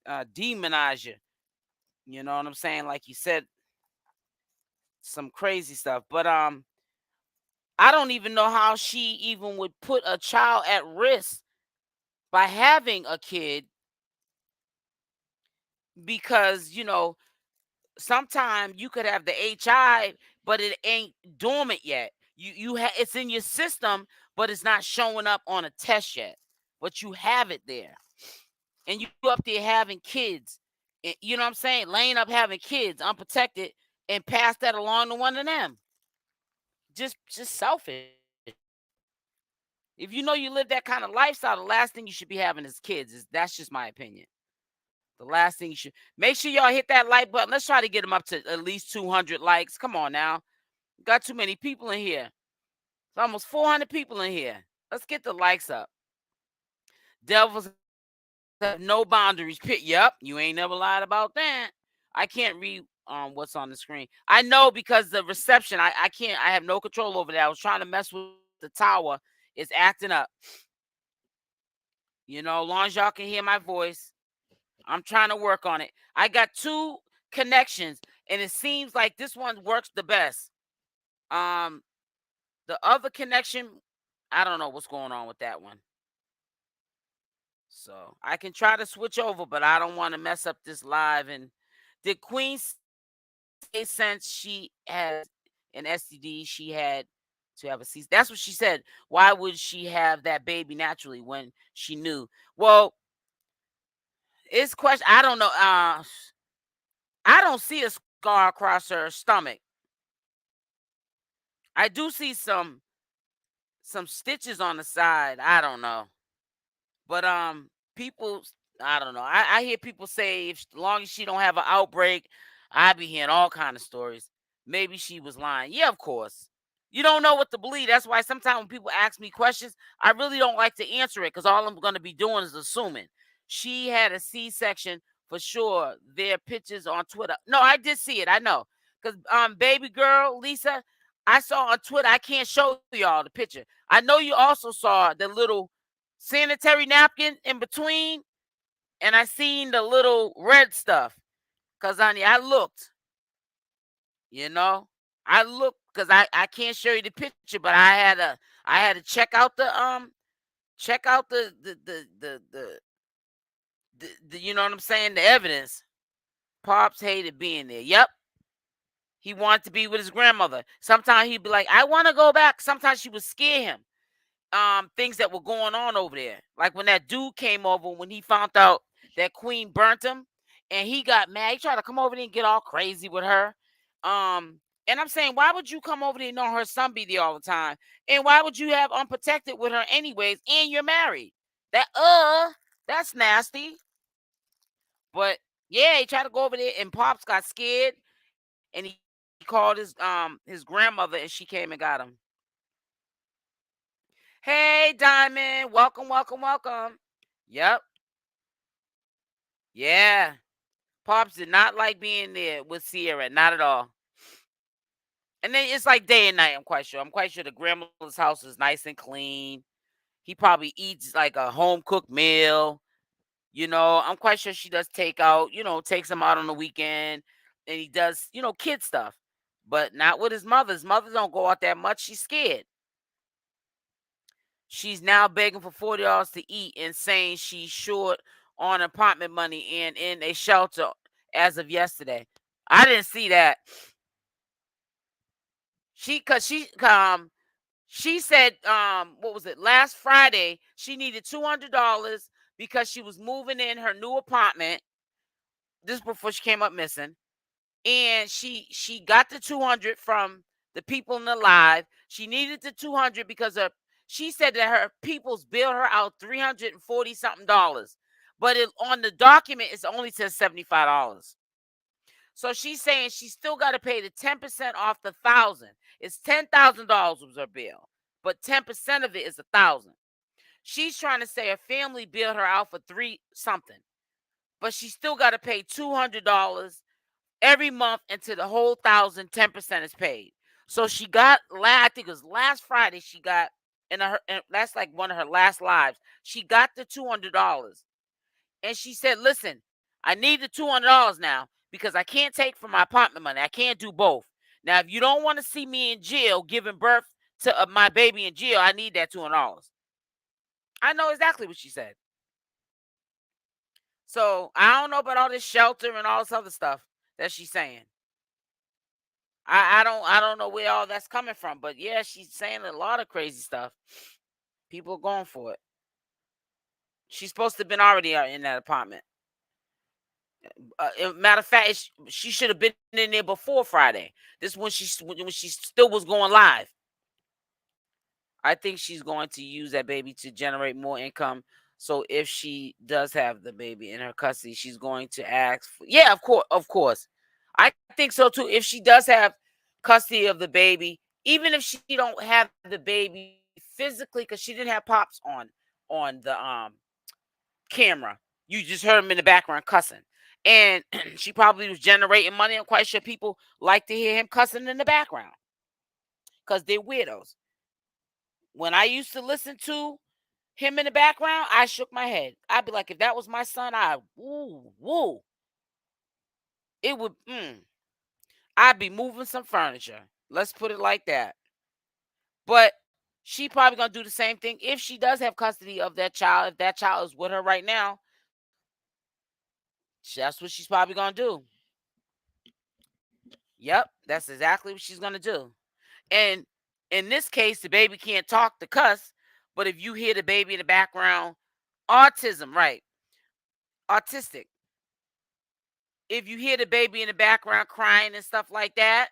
and demonize you. You know what I'm saying? Like you said, some crazy stuff. But I don't even know how she even would put a child at risk by having a kid, because sometimes you could have the HI, but it ain't dormant yet. It's in your system, but it's not showing up on a test yet. But you have it there, and you up there having kids. You know what I'm saying? Laying up having kids unprotected, and pass that along to one of them. Just selfish. If you know you live that kind of lifestyle, the last thing you should be having is kids. That's just my opinion. The last thing you should make sure y'all hit that like button. Let's try to get them up to at least 200 likes. Come on now. Got too many people in here. It's almost 400 people in here. Let's get the likes up. Devils have no boundaries. Yep, you ain't never lied about that. I can't read what's on the screen. I know, because the reception, I can't, I have no control over that. I was trying to mess with the tower. It's acting up. As long as y'all can hear my voice, I'm trying to work on it. I got 2 connections, and it seems like this one works the best. The other connection, I don't know what's going on with that one. So I can try to switch over, but I don't want to mess up this live. And did Queen say since she has an STD, she had to have a C? That's what she said. Why would she have that baby naturally when she knew? Well, it's question. I don't know. I don't see a scar across her stomach. I do see some stitches on the side. I don't know. But people, I don't know. I hear people say, if as long as she don't have an outbreak, I be hearing all kind of stories. Maybe she was lying. Yeah, of course. You don't know what to believe. That's why sometimes when people ask me questions, I really don't like to answer it, because all I'm going to be doing is assuming. She had a C-section for sure. There are pictures on Twitter. No, I did see it. I know. Because baby girl, Lisa, I saw on Twitter. I can't show y'all the picture. I know you also saw the little sanitary napkin in between, and I seen the little red stuff. Cause honey, I looked, you know, I looked, because I can't show you the picture, but I had to check out the you know what I'm saying, the evidence. Pops hated being there. Yep. He wanted to be with his grandmother. Sometimes he'd be like, I want to go back. Sometimes she would scare him. Things that were going on over there. Like when that dude came over, when he found out that Queen burnt him, and he got mad. He tried to come over there and get all crazy with her. And I'm saying, why would you come over there and know her son be there all the time? And why would you have unprotected with her anyways? And you're married. That's nasty. But yeah, he tried to go over there, and Pops got scared, and he called his grandmother, and she came and got him. Hey, Diamond. Welcome, welcome, welcome. Yep. Yeah. Pops did not like being there with Sierra. Not at all. And then it's like day and night, I'm quite sure. I'm quite sure the grandmother's house is nice and clean. He probably eats like a home cooked meal. I'm quite sure she does takeout, takes him out on the weekend. And he does, kid stuff. But not with his mother. His mother don't go out that much. She's scared. She's now begging for $40 to eat and saying she's short on apartment money and in a shelter as of yesterday. I didn't see that. She said, what was it, last Friday, she needed $200 because she was moving in her new apartment. This is before she came up missing. and she got the 200 from the people in the live. She needed the 200 because she said that her peoples billed her out 340 something dollars, but on the document it's only says $75. So she's saying she still got to pay the 10% off the thousand. It's $10,000 was her bill, but 10% of it is 1,000. She's trying to say her family billed her out for three something, but she still got to pay $200 every month until the whole 1,000, 10% is paid. So she got, I think it was last Friday, she got, and that's like one of her last lives. She got the $200, and she said, "Listen, I need the $200 now because I can't take from my apartment money. I can't do both. Now, if you don't want to see me in jail giving birth to my baby in jail, I need that $200." I know exactly what she said. So I don't know about all this shelter and all this other stuff that she's saying. I don't know where all that's coming from, but yeah, she's saying a lot of crazy stuff. People are going for it. She's supposed to have been already in that apartment. Matter of fact, she should have been in there before Friday. This when she still was going live. I think she's going to use that baby to generate more income. So if she does have the baby in her custody, she's going to ask for, yeah, of course. I think so too. If she does have custody of the baby, even if she don't have the baby physically, because she didn't have pops on the camera. You just heard him in the background cussing. And she probably was generating money. I'm quite sure people like to hear him cussing in the background because they're weirdos. When I used to listen to him in the background, I shook my head. I'd be like, if that was my son, woo, woo. It would, I'd be moving some furniture. Let's put it like that. But she probably gonna do the same thing if she does have custody of that child. If that child is with her right now, that's what she's probably gonna do. Yep, that's exactly what she's gonna do. And in this case, the baby can't talk to cuss, but if you hear the baby in the background, autism, right? Autistic. If you hear the baby in the background crying and stuff like that,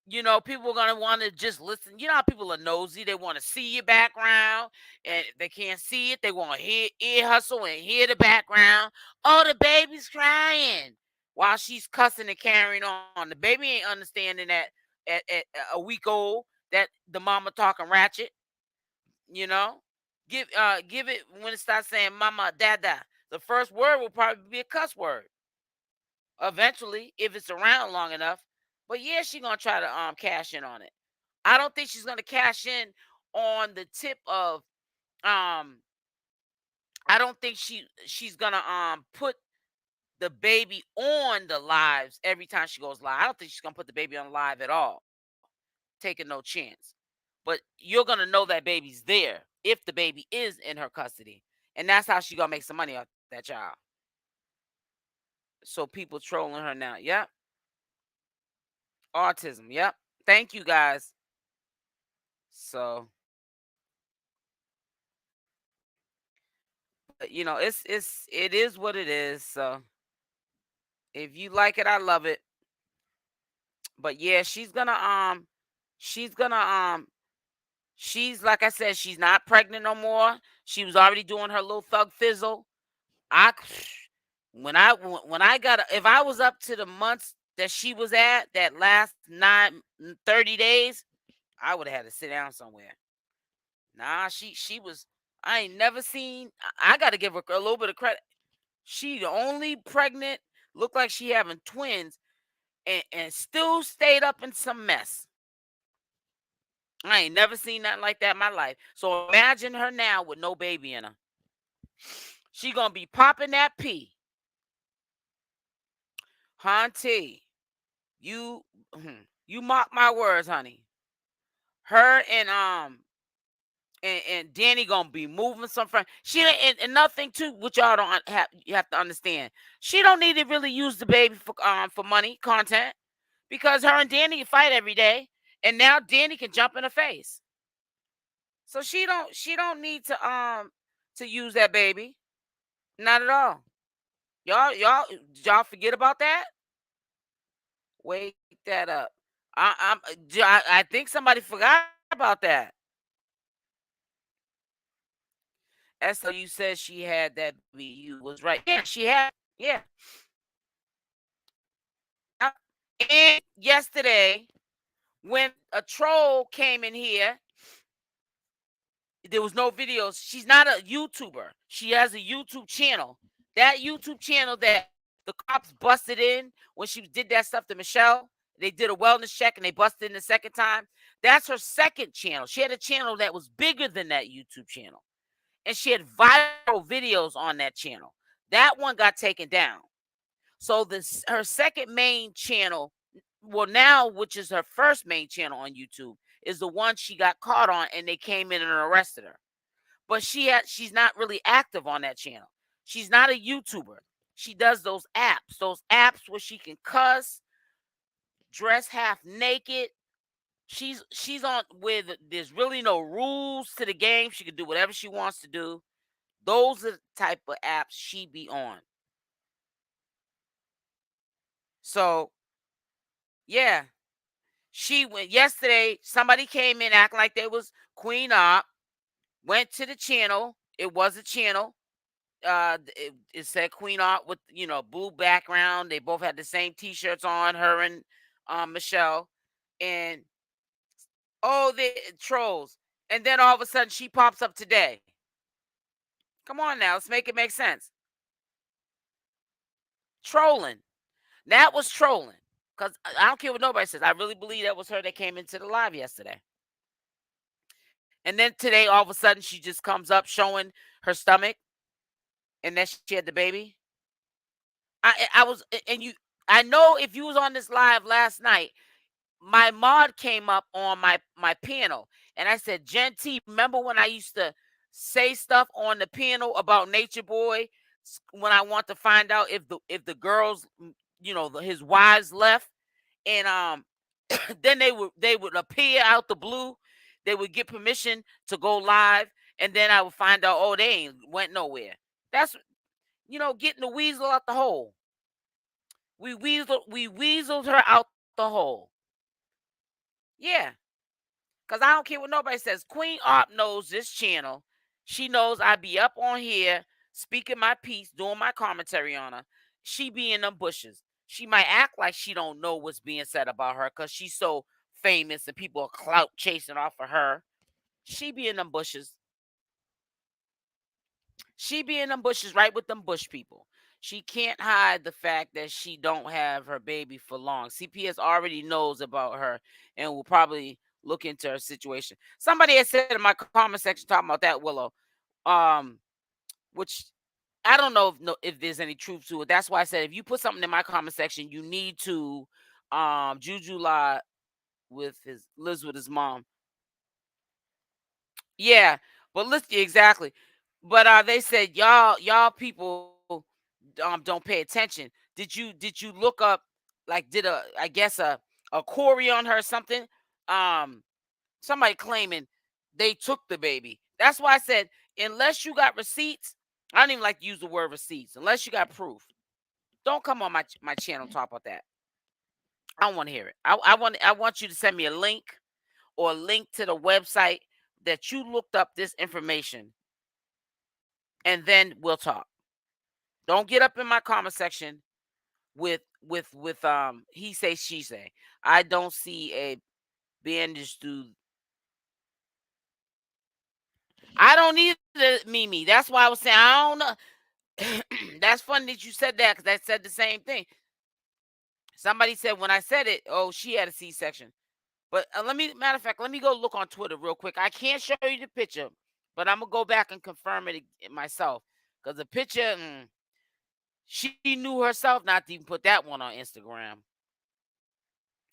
people are gonna want to just listen. You know how people are nosy; they want to see your background, and if they can't see it, they want to hear ear hustle and hear the background. Oh, the baby's crying while she's cussing and carrying on. The baby ain't understanding that at a week old that the mama talking ratchet. You know, give it when it starts saying "mama, dada." The first word will probably be a cuss word eventually if it's around long enough. But yeah, she's gonna try to cash in on it. I don't think she's gonna cash in on the tip of um I don't think she's gonna put the baby on the lives every time she goes live. I don't think she's gonna put the baby on live at all. Taking no chance. But you're gonna know that baby's there if the baby is in her custody. And that's how she gonna make some money off that child. So people trolling her now. Yep. Autism. Yep. Thank you guys. So, but it is what it is. So if you like it, I love it. But yeah, she's gonna she's like I said, she's not pregnant no more. She was already doing her little thug fizzle. I when I got if I was up to the months that she was at that last 30 days, I would have had to sit down somewhere. Nah, she was. I ain't never seen. I got to give her a little bit of credit. She the only pregnant, looked like she having twins, and still stayed up in some mess. I ain't never seen nothing like that in my life. So imagine her now with no baby in her. She gonna be popping that pee, Hunty. You you mark my words, honey. Her and Danny gonna be moving some friends. She and nothing too, which y'all don't have. You have to understand. She don't need to really use the baby for money content because her and Danny fight every day, and now Danny can jump in her face. So she don't need to use that baby. Not at all. Y'all forget about that. Wake that up. I think somebody forgot about that. SLU says she had that baby. You was right. Yeah, she had. Yeah. Uh, And yesterday, when a troll came in here, there was no videos. She's not a YouTuber. She has a YouTube channel. That YouTube channel that the cops busted in when she did that stuff to Michelle, they did a wellness check and they busted in the second time. That's her second channel. She had a channel that was bigger than that YouTube channel. And she had viral videos on that channel. That one got taken down. So this her second main channel, well now, which is her first main channel on YouTube, is the one she got caught on and they came in and arrested her. But she's not really active on that channel. She's not a YouTuber. She does those apps where she can cuss, dress half naked. She's on where there's really no rules to the game. She can do whatever she wants to do. Those are the type of apps she be on. So yeah, she went yesterday. Somebody came in acting like they was Queen Opp. Went to the channel. It was a channel. It said Queen Art with blue background. They both had the same T-shirts on. Her and Michelle, and oh, the trolls. And then all of a sudden she pops up today. Come on now, let's make it make sense. Trolling. That was trolling. Cause I don't care what nobody says. I really believe that was her that came into the live yesterday. And then today, all of a sudden, she just comes up showing her stomach, and that she had the baby. I was, and you. I know if you was on this live last night, my mod came up on my panel, and I said, Gen T, remember when I used to say stuff on the panel about Nature Boy when I want to find out if the girls, his wives left, and then they would appear out the blue, they would get permission to go live, and then I would find out, oh, they ain't went nowhere. That's getting the weasel out the hole. We weaseled her out the hole. Yeah. Because I don't care what nobody says. Queen Opp knows this channel. She knows I be up on here speaking my piece, doing my commentary on her. She be in them bushes. She might act like she don't know what's being said about her because she's so famous and people are clout chasing off of her. She be in them bushes. She be in them bushes right with them bush people. She can't hide the fact that she don't have her baby for long. CPS already knows about her and will probably look into her situation. Somebody had said in my comment section talking about that Willow, um, which I don't know if there's any truth to it. That's why I said if you put something in my comment section, you need to Juju lie with his lives with his mom. Yeah, but listen exactly. But they said y'all people don't pay attention. Did you look up like did a I guess a query on her or something? Um Somebody claiming they took the baby. That's why I said unless you got receipts, I don't even like to use the word receipts. Unless you got proof, don't come on my channel and talk about that. I don't want to hear it. I want you to send me a link or a link to the website that you looked up this information, and then we'll talk. Don't get up in my comment section with he say she say. I don't see a bandage through. I don't need the Mimi. That's why I was saying I don't know. That's funny that you said that because I said the same thing. Somebody said when I said it, oh, she had a C-section. But matter of fact, let me go look on Twitter real quick. I can't show you the picture, but I'm gonna go back and confirm it myself because the picture, she knew herself not to even put that one on Instagram.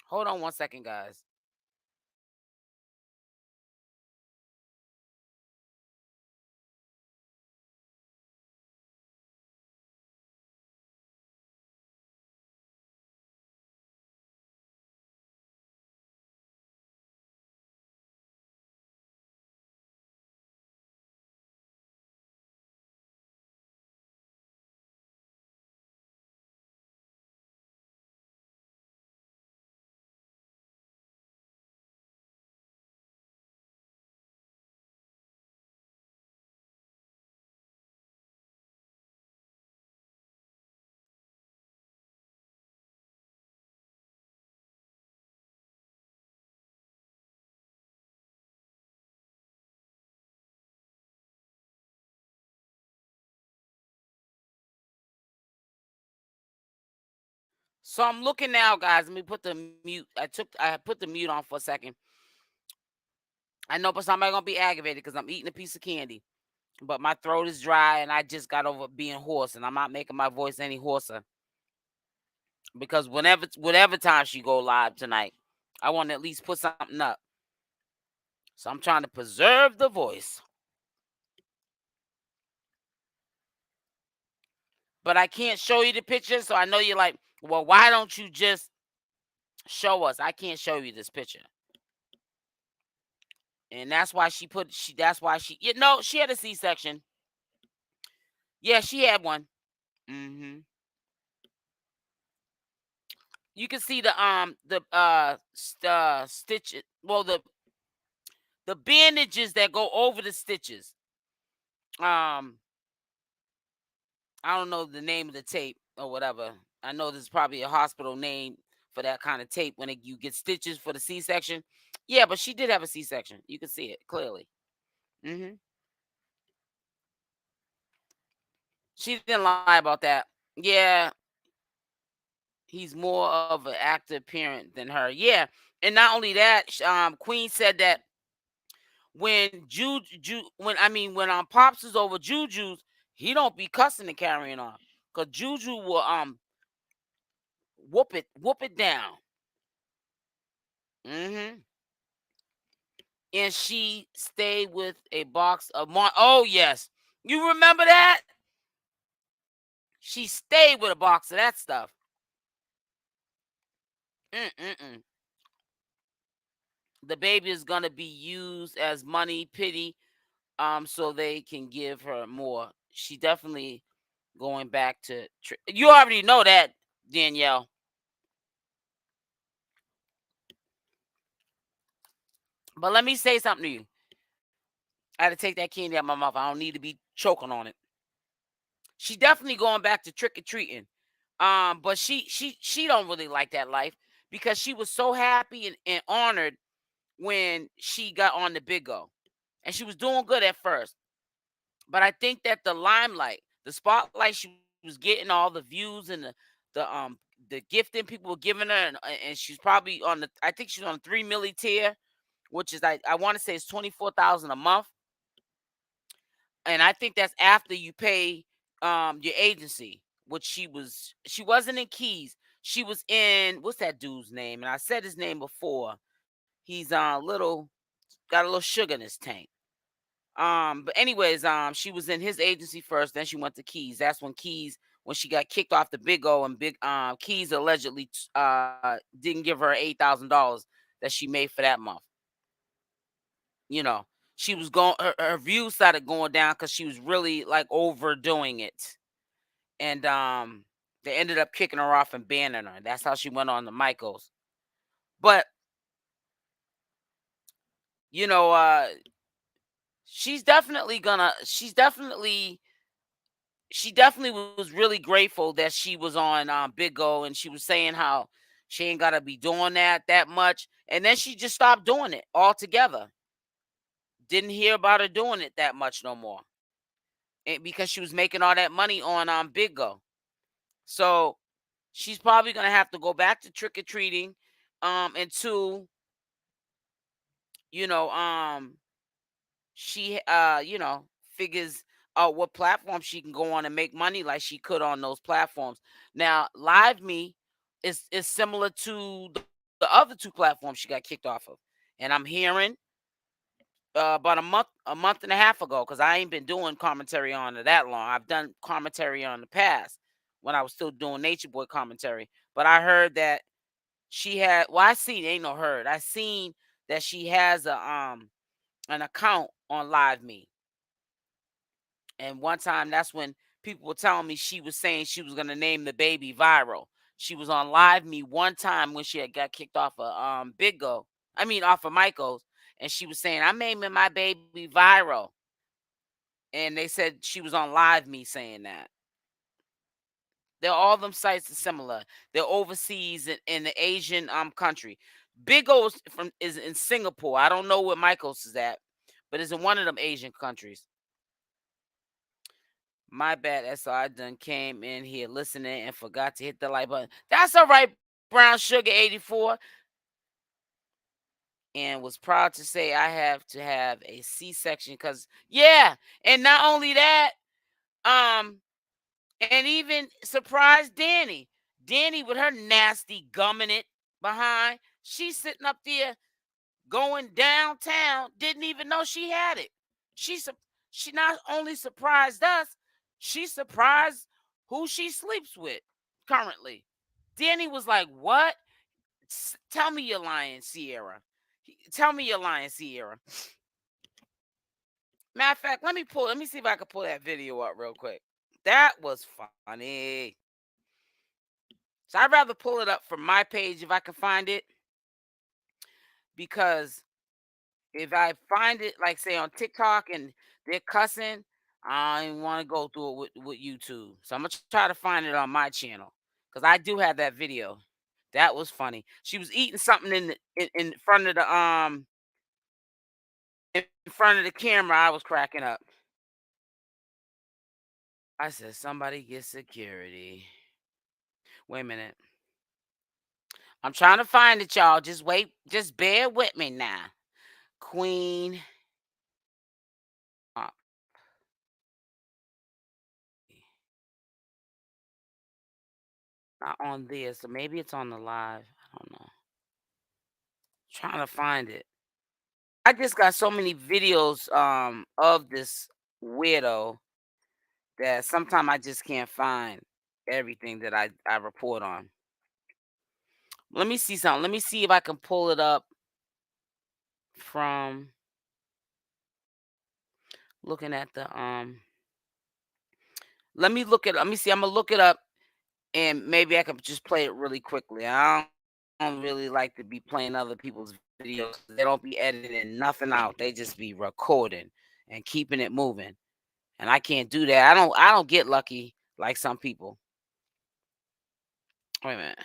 Hold on one second, guys. So I'm looking now, guys. Let me put the mute. I put the mute on for a second. I know, but somebody gonna be aggravated because I'm eating a piece of candy. But my throat is dry, and I just got over being hoarse, and I'm not making my voice any hoarser because whatever time she go live tonight, I want to at least put something up. So I'm trying to preserve the voice, but I can't show you the picture. So I know you're like, well, why don't you just show us? I can't show you this picture, and that's why she put she. That's why she. You know, she had a C-section. Yeah, she had one. Hmm. You can see the stitches. Well, the bandages that go over the stitches. Um, I don't know the name of the tape or whatever. I know there's probably a hospital name for that kind of tape when you get stitches for the C-section. Yeah, but she did have a C-section. You can see it clearly. Hmm. She didn't lie about that. Yeah, he's more of an active parent than her. Yeah, and not only that, Queen said that when when Pops is over Juju's, he don't be cussing and carrying on. Cause Juju will whoop it down. Hmm. And she stayed with a box of oh yes. You remember that? She stayed with a box of that stuff. Mm-mm-mm. The baby is gonna be used as money pity, so they can give her more. She definitely going back to. You already know that, Danielle. But let me say something to you. I had to take that candy out of my mouth. I don't need to be choking on it. She definitely going back to trick or treating. But she don't really like that life because she was so happy and honored when she got on the Big O. And she was doing good at first. But I think that the limelight, the spotlight she was getting, all the views and the gifting people were giving her, and she's probably on the I think she's on the 3 milli tier, which is I want to say it's 24,000 a month. And I think that's after you pay your agency, which she wasn't in Keys. She was in what's that dude's name? And I said his name before. He's little got a little sugar in his tank. But anyways, she was in his agency first, then she went to Keys. That's when she got kicked off the Big O, and Big Keys allegedly didn't give her $8,000 that she made for that month. You know, she was going her views started going down because she was really like overdoing it. And they ended up kicking her off and banning her. That's how she went on the Michaels. But you know, she definitely was really grateful that she was on Big O, and she was saying how she ain't gotta be doing that much. And then she just stopped doing it altogether. Didn't hear about her doing it that much no more. Because she was making all that money on Big O. So she's probably gonna have to go back to trick or treating, until you know, she figures out what platform she can go on and make money like she could on those platforms. Now, Live Me is similar to the other two platforms she got kicked off of, and I'm hearing about a month and a half ago, because I ain't been doing commentary on it that long. I've done commentary on the past when I was still doing Nature Boy commentary, but I heard that she had. Well, I seen ain't no heard. I seen that she has an account on Live Me. And one time, that's when people were telling me she was saying she was gonna name the baby Viral. She was on Live Me one time when she had got kicked off of Big Go. I mean, off of Michael's, and she was saying, "I'm naming my baby Viral." And they said she was on Live Me saying that. They're all them sites are similar. They're overseas in the Asian country. Big O is in Singapore. I don't know where Michael's is at, but it's in one of them Asian countries. My bad. That's all. I done came in here listening and forgot to hit the like button. That's all right, Brown Sugar 84. And was proud to say I have to have a C-section because yeah, and not only that, um, and even surprised Danny. Danny with her nasty gumming it behind. She's sitting up there going downtown, didn't even know she had it. She she not only surprised us, she surprised who she sleeps with currently. Danny was like, "What? Tell me you're lying, Sierra. Tell me you're lying, Sierra." Matter of fact, let me see if I can pull that video up real quick. That was funny. So I'd rather pull it up from my page if I can find it, because if I find it, like say on TikTok and they're cussing, I don't want to go through it with YouTube. So I'm gonna try to find it on my channel because I do have that video. That was funny. She was eating something in front of the in front of the camera. I was cracking up. I said, somebody get security. Wait a minute. I'm trying to find it, y'all. Just wait. Just bear with me now. Queen Opp. Not on there, so maybe it's on the live. I don't know. Trying to find it. I just got so many videos of this weirdo that sometimes I just can't find everything that I report on. Let me see something. Let me see if I can pull it up from looking at the let me look it. Let me see. I'm gonna look it up and maybe I could just play it really quickly. I don't really like to be playing other people's videos. They don't be editing nothing out. They just be recording and keeping it moving. And I can't do that. I don't get lucky like some people. Wait a minute.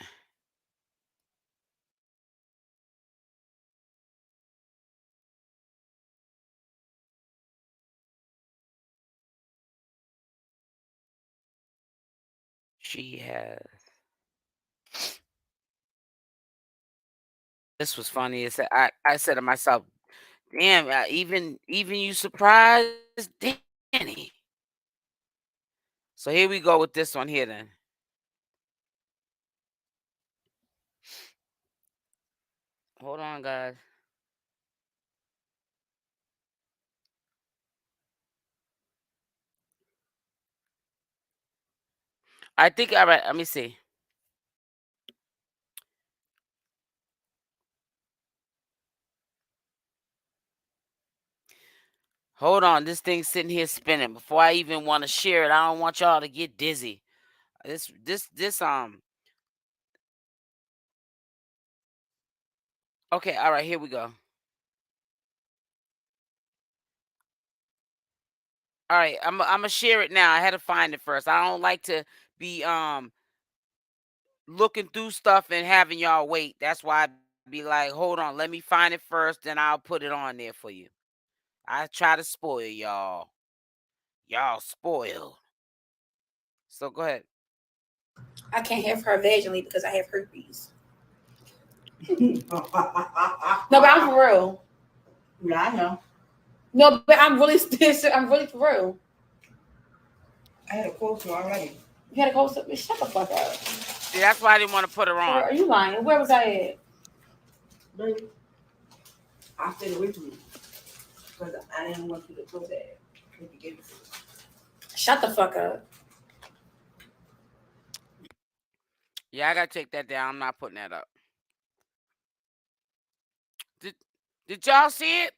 She has. This was funny. I said to myself, "Damn, even you surprised Danny." So here we go with this one here then. Hold on, guys. I think all right. Let me see. Hold on, this thing's sitting here spinning. Before I even want to share it, I don't want y'all to get dizzy. This. Okay, all right, here we go. All right, I'm gonna share it now. I had to find it first. I don't like to be looking through stuff and having y'all wait. That's why I be like, hold on, let me find it first, then I'll put it on there for you. I try to spoil y'all. Y'all spoiled. So go ahead. I can't have her vaginally because I have herpes. No, but I'm for real. Yeah, I know. No, but I'm really I'm really for real. I had a cold sore already. You had to go. Shut the fuck up. See, that's why I didn't want to put her on. Are you lying? Where was I at? Baby, I stayed away from you because I didn't want you to feel bad if you gave it to me. Shut the fuck up. Yeah, I gotta take that down. I'm not putting that up. Did did y'all see it?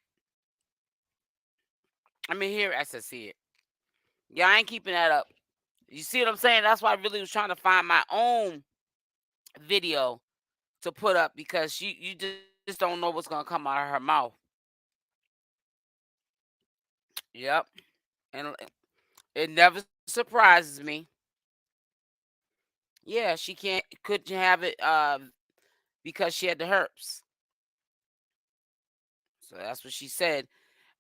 I mean, here I said see it. Yeah, I ain't keeping that up. You see what I'm saying? That's why I really was trying to find my own video to put up because you just don't know what's gonna come out of her mouth. Yep, and it never surprises me. Yeah, she couldn't have it because she had the herpes. So that's what she said.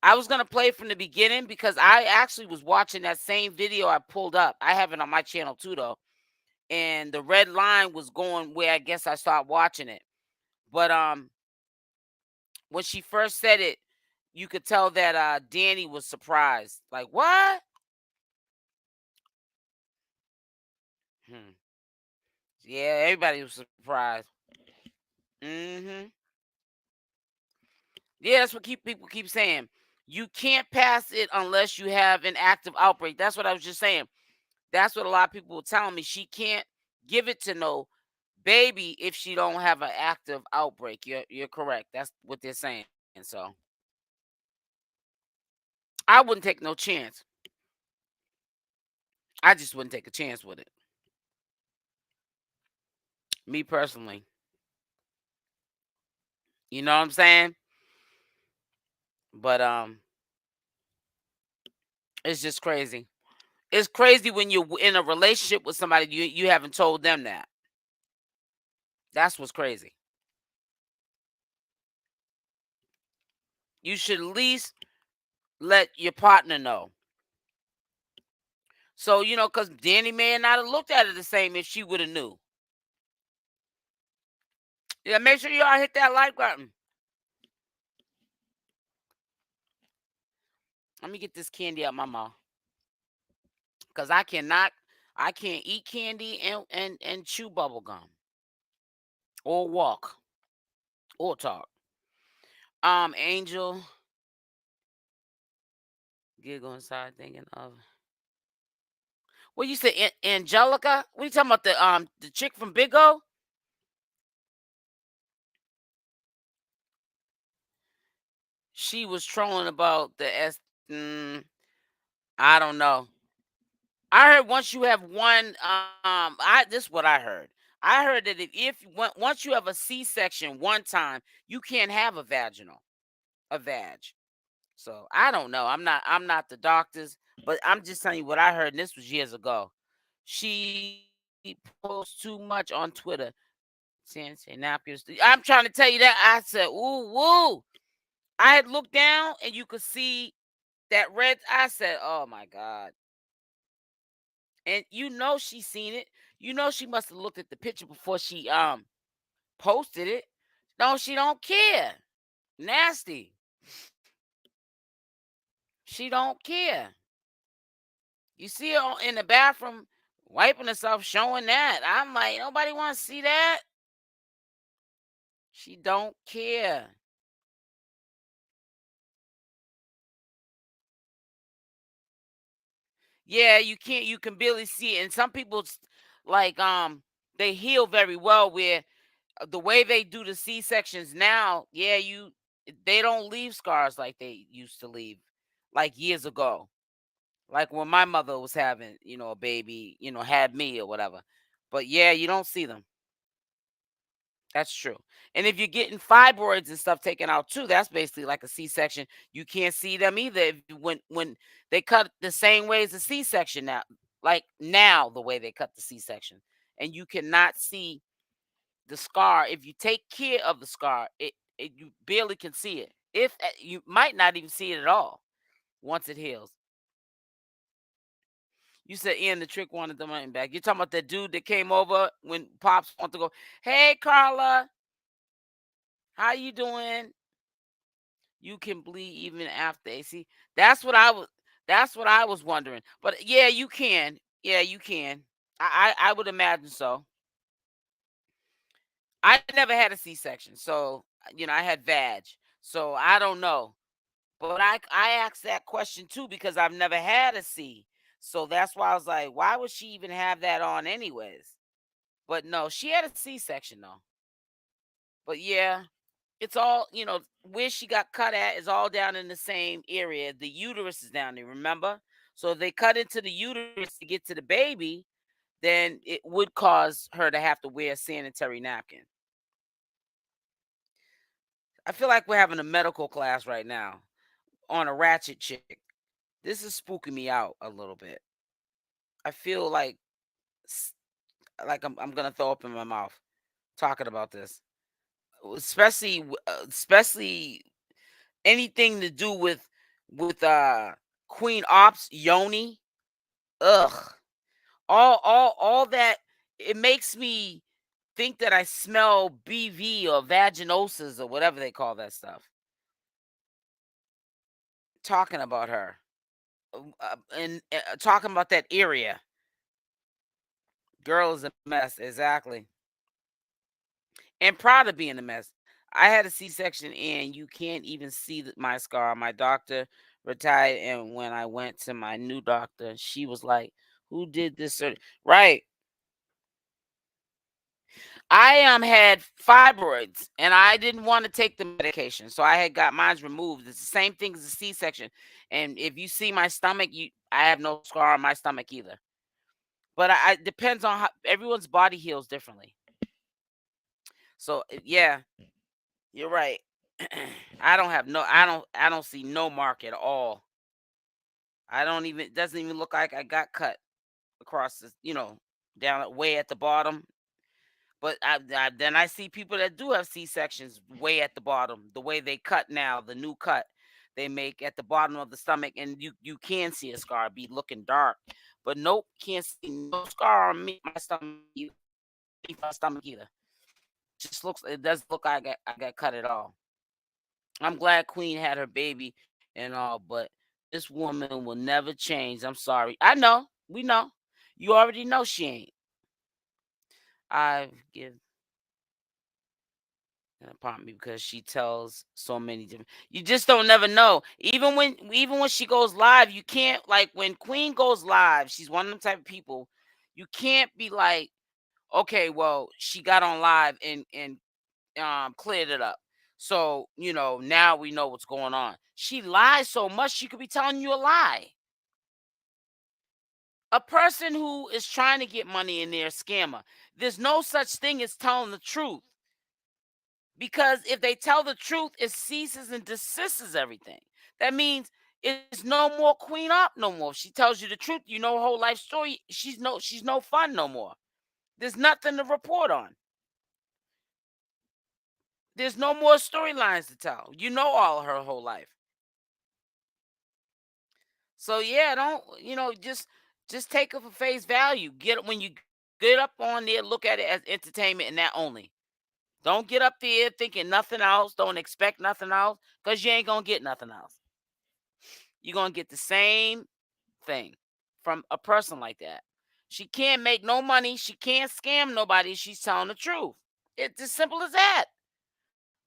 I was gonna play from the beginning because I actually was watching that same video I pulled up. I have it on my channel too, though. And the red line was going where I guess I started watching it. But when she first said it, you could tell that Danny was surprised. Like, what? Hmm. Yeah, everybody was surprised. Hmm. Yeah, that's what people keep saying. You can't pass it unless you have an active outbreak. That's what I was just saying. That's what a lot of people were telling me. She can't give it to no baby if she don't have an active outbreak. You're correct. That's what they're saying. So I wouldn't take no chance. I just wouldn't take a chance with it. Me personally. You know what I'm saying? But it's just crazy. It's crazy when you're in a relationship with somebody you haven't told them that. That's what's crazy. You should at least let your partner know. So, because Danny may not have looked at it the same if she would have knew. Yeah, make sure y'all hit that like button. Let me get this candy out my mouth. Because I can't eat candy and chew bubble gum. Or walk. Or talk. Angel. Giggle inside thinking of. What you say, Angelica? What you talking about? The chick from Big O? She was trolling about the Mm, I don't know. I heard once you have one, this is what I heard. I heard that once you have a C-section one time, you can't have a vag. So I don't know. I'm not the doctors, but I'm just telling you what I heard, and this was years ago. She posts too much on Twitter. Saying napkins. I'm trying to tell you that. I said, ooh, woo. I had looked down and you could see that red. I said, oh my God. And she seen it. She must have looked at the picture before she posted it. No, she don't care. Nasty. She don't care. You see her in the bathroom wiping herself, showing that. I'm like, nobody want to see that. She don't care. Yeah, you can't. You can barely see it, and some people like they heal very well. Where the way they do the C sections now, yeah, they don't leave scars like they used to leave, like years ago. Like when my mother was having, a baby, had me or whatever. But yeah, you don't see them. That's true. And if you're getting fibroids and stuff taken out too, that's basically like a C-section. You can't see them either when they cut the same way as a C-section now. Like now the way they cut the C-section. And you cannot see the scar. If you take care of the scar, it you barely can see it. If you might not even see it at all once it heals. You said Ian the trick wanted the money back. You're talking about that dude that came over when Pops wanted to go, hey Carla, how you doing? You can bleed even after AC. That's what I was wondering. But yeah, you can. Yeah, you can. I would imagine so. I never had a C-section, so I had vag. So I don't know. But I asked that question too because I've never had a C. So that's why I was like, why would she even have that on anyways? But no, she had a C-section though. But yeah, it's all, where she got cut at is all down in the same area. The uterus is down there, remember? So if they cut into the uterus to get to the baby, then it would cause her to have to wear a sanitary napkin. I feel like we're having a medical class right now on a ratchet chick. This is spooking me out a little bit. I feel like I'm gonna throw up in my mouth talking about this, especially anything to do with with Queen Opp's Yoni. Ugh. All that, it makes me think that I smell BV or vaginosis or whatever they call that stuff. Talking about her. And talking about that area. Girl is a mess, exactly. And proud of being a mess. I had a C-section and you can't even see my scar. My doctor retired, and when I went to my new doctor, she was like, "Who did this?" Right. I had fibroids and I didn't want to take the medication, so I had got mine removed. It's the same thing as a C-section. And if you see my stomach, I have no scar on my stomach either. But it depends on how everyone's body heals differently. So yeah, you're right. I don't see no mark at all. I don't even It doesn't even look like I got cut across the, down way at the bottom. But then I see people that do have C-sections way at the bottom. The way they cut now, the new cut they make at the bottom of the stomach, and you can see a scar be looking dark. But nope, can't see no scar on me, my stomach either. My stomach either. It doesn't look like I got cut at all. I'm glad Queen had her baby and all, but this woman will never change. I'm sorry. I know. We know. You already know she ain't. I give an apartment because she tells so many different. You just don't never know. Even when she goes live, you can't, like, when Queen goes live. She's one of them type of people. You can't be like, okay, well, she got on live and cleared it up. So, now we know what's going on. She lies so much she could be telling you a lie. A person who is trying to get money in there, scammer. There's no such thing as telling the truth. Because if they tell the truth, it ceases and desists everything. That means it's no more Queen Opp no more. If she tells you the truth, you know her whole life story. She's no fun no more. There's nothing to report on. There's no more storylines to tell. You know all her whole life. So yeah, don't just take it for face value. When you get up on there, look at it as entertainment and that only. Don't get up there thinking nothing else. Don't expect nothing else, because you ain't gonna get nothing else. You're gonna get the same thing from a person like that. She can't make no money. She can't scam nobody. She's telling the truth. It's as simple as that.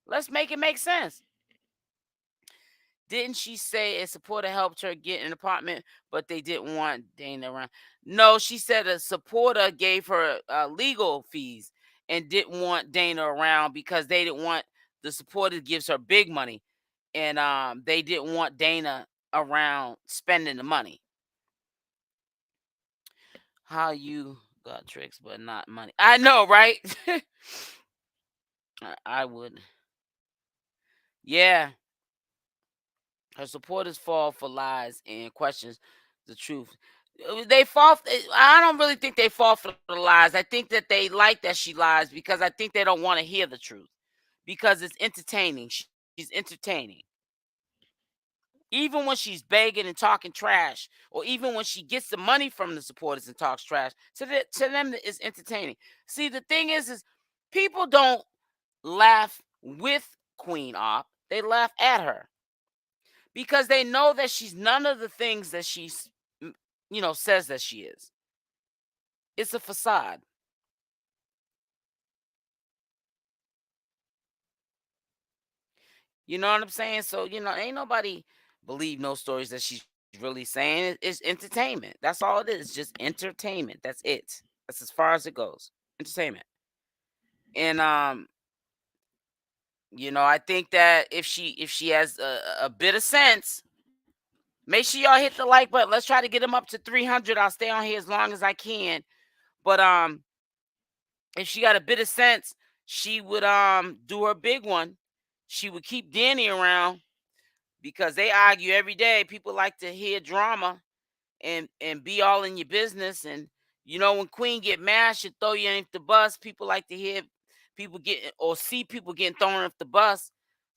Let's make it make sense. Didn't she say a supporter helped her get an apartment, but they didn't want Dana around? No, she said a supporter gave her legal fees and didn't want Dana around because they didn't want the supporter gives her big money, and they didn't want Dana around spending the money. How you got tricks but not money? I know, right? I would. Yeah. Her supporters fall for lies and questions the truth. They fall. I don't really think they fall for the lies. I think that they like that she lies because I think they don't want to hear the truth because it's entertaining. She's entertaining. Even when she's begging and talking trash, or even when she gets the money from the supporters and talks trash, to them it's entertaining. See, the thing is people don't laugh with Queen Opp. They laugh at her because they know that she's none of the things that she's, says that she is. It's a facade. You know what I'm saying? So, ain't nobody believe no stories that she's really saying. It's entertainment. That's all it is. Just entertainment. That's it. That's as far as it goes. Entertainment. And I think that if she has a bit of sense, make sure y'all hit the like button. Let's try to get them up to 300. I'll stay on here as long as I can. But if she got a bit of sense, she would do her big one. She would keep Danny around because they argue every day. People like to hear drama and be all in your business. And when Queen get mad, she throw you off the bus. People like to hear people get or see people getting thrown off the bus.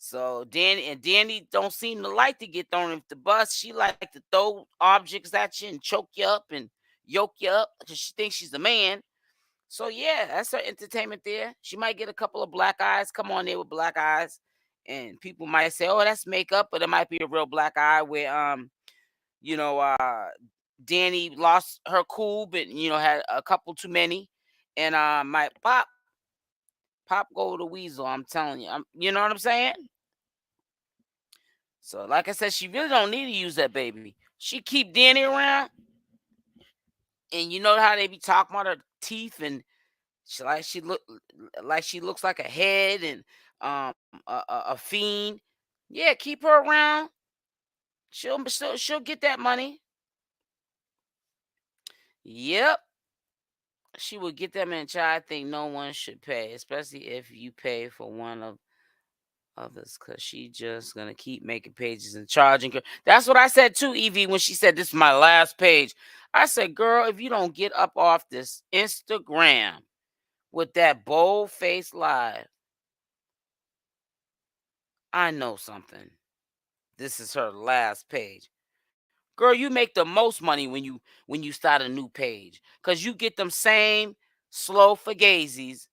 So Danny don't seem to like to get thrown off the bus. She like to throw objects at you and choke you up and yoke you up because she thinks she's a man. So yeah, that's her entertainment there. She might get a couple of black eyes. Come on there with black eyes, and people might say, "Oh, that's makeup," but it might be a real black eye where you know, Danny lost her cool, but had a couple too many, and my pop go the weasel. I'm telling you, you know what I'm saying. So, like I said, she really don't need to use that baby. She keep Danny around, and you know how they be talking about her teeth, and she looks like a head and a fiend. Yeah, keep her around. She'll get that money. Yep, she will get that man. Child, I think no one should pay, especially if you pay for one of others, because she just gonna keep making pages and charging. That's what I said too, Evie, when she said this is my last page. I said, girl, if you don't get up off this Instagram with that bold face live, I know something. This is her last page. Girl, you make the most money when you start a new page. Cause you get them same slow fugazis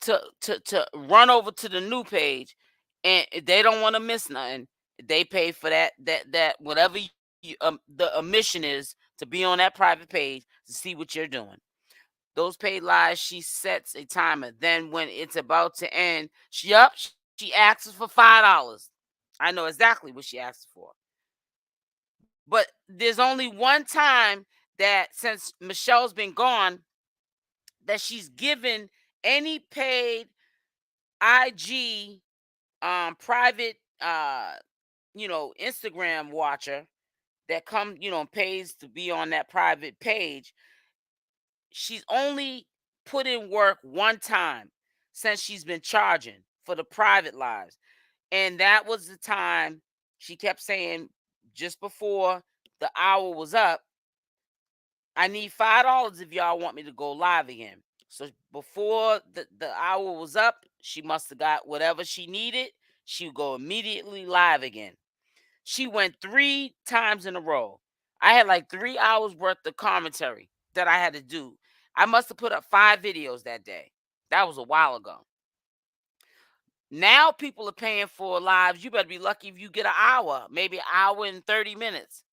to run over to the new page, and they don't want to miss nothing. They pay for that whatever the omission is to be on that private page to see what you're doing. Those paid lives, she sets a timer. Then when it's about to end, she asks for $5. I know exactly what she asks for. But there's only one time that since Michelle's been gone that she's given any paid IG private Instagram watcher that comes, and pays to be on that private page. She's only put in work one time since she's been charging for the private lives. And that was the time she kept saying just before the hour was up, I need $5 if y'all want me to go live again. So before the hour was up, she must have got whatever she needed. She would go immediately live again. She went 3 times in a row. I had like 3 hours worth of commentary that I had to do. I must have put up 5 videos that day. That was a while ago. Now people are paying for lives. You better be lucky if you get an hour, maybe an hour and 30 minutes.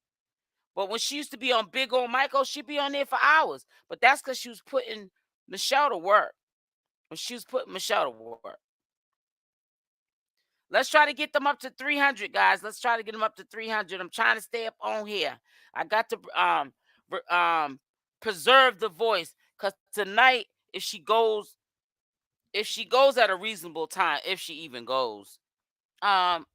But when she used to be on Big Old Michael, she'd be on there for hours. But that's because she was putting Michelle to work. When she was putting Michelle to work. Let's try to get them up to 300, guys. Let's try to get them up to 300. I'm trying to stay up on here. I got to preserve the voice, because tonight, if she goes at a reasonable time, if she even goes, um,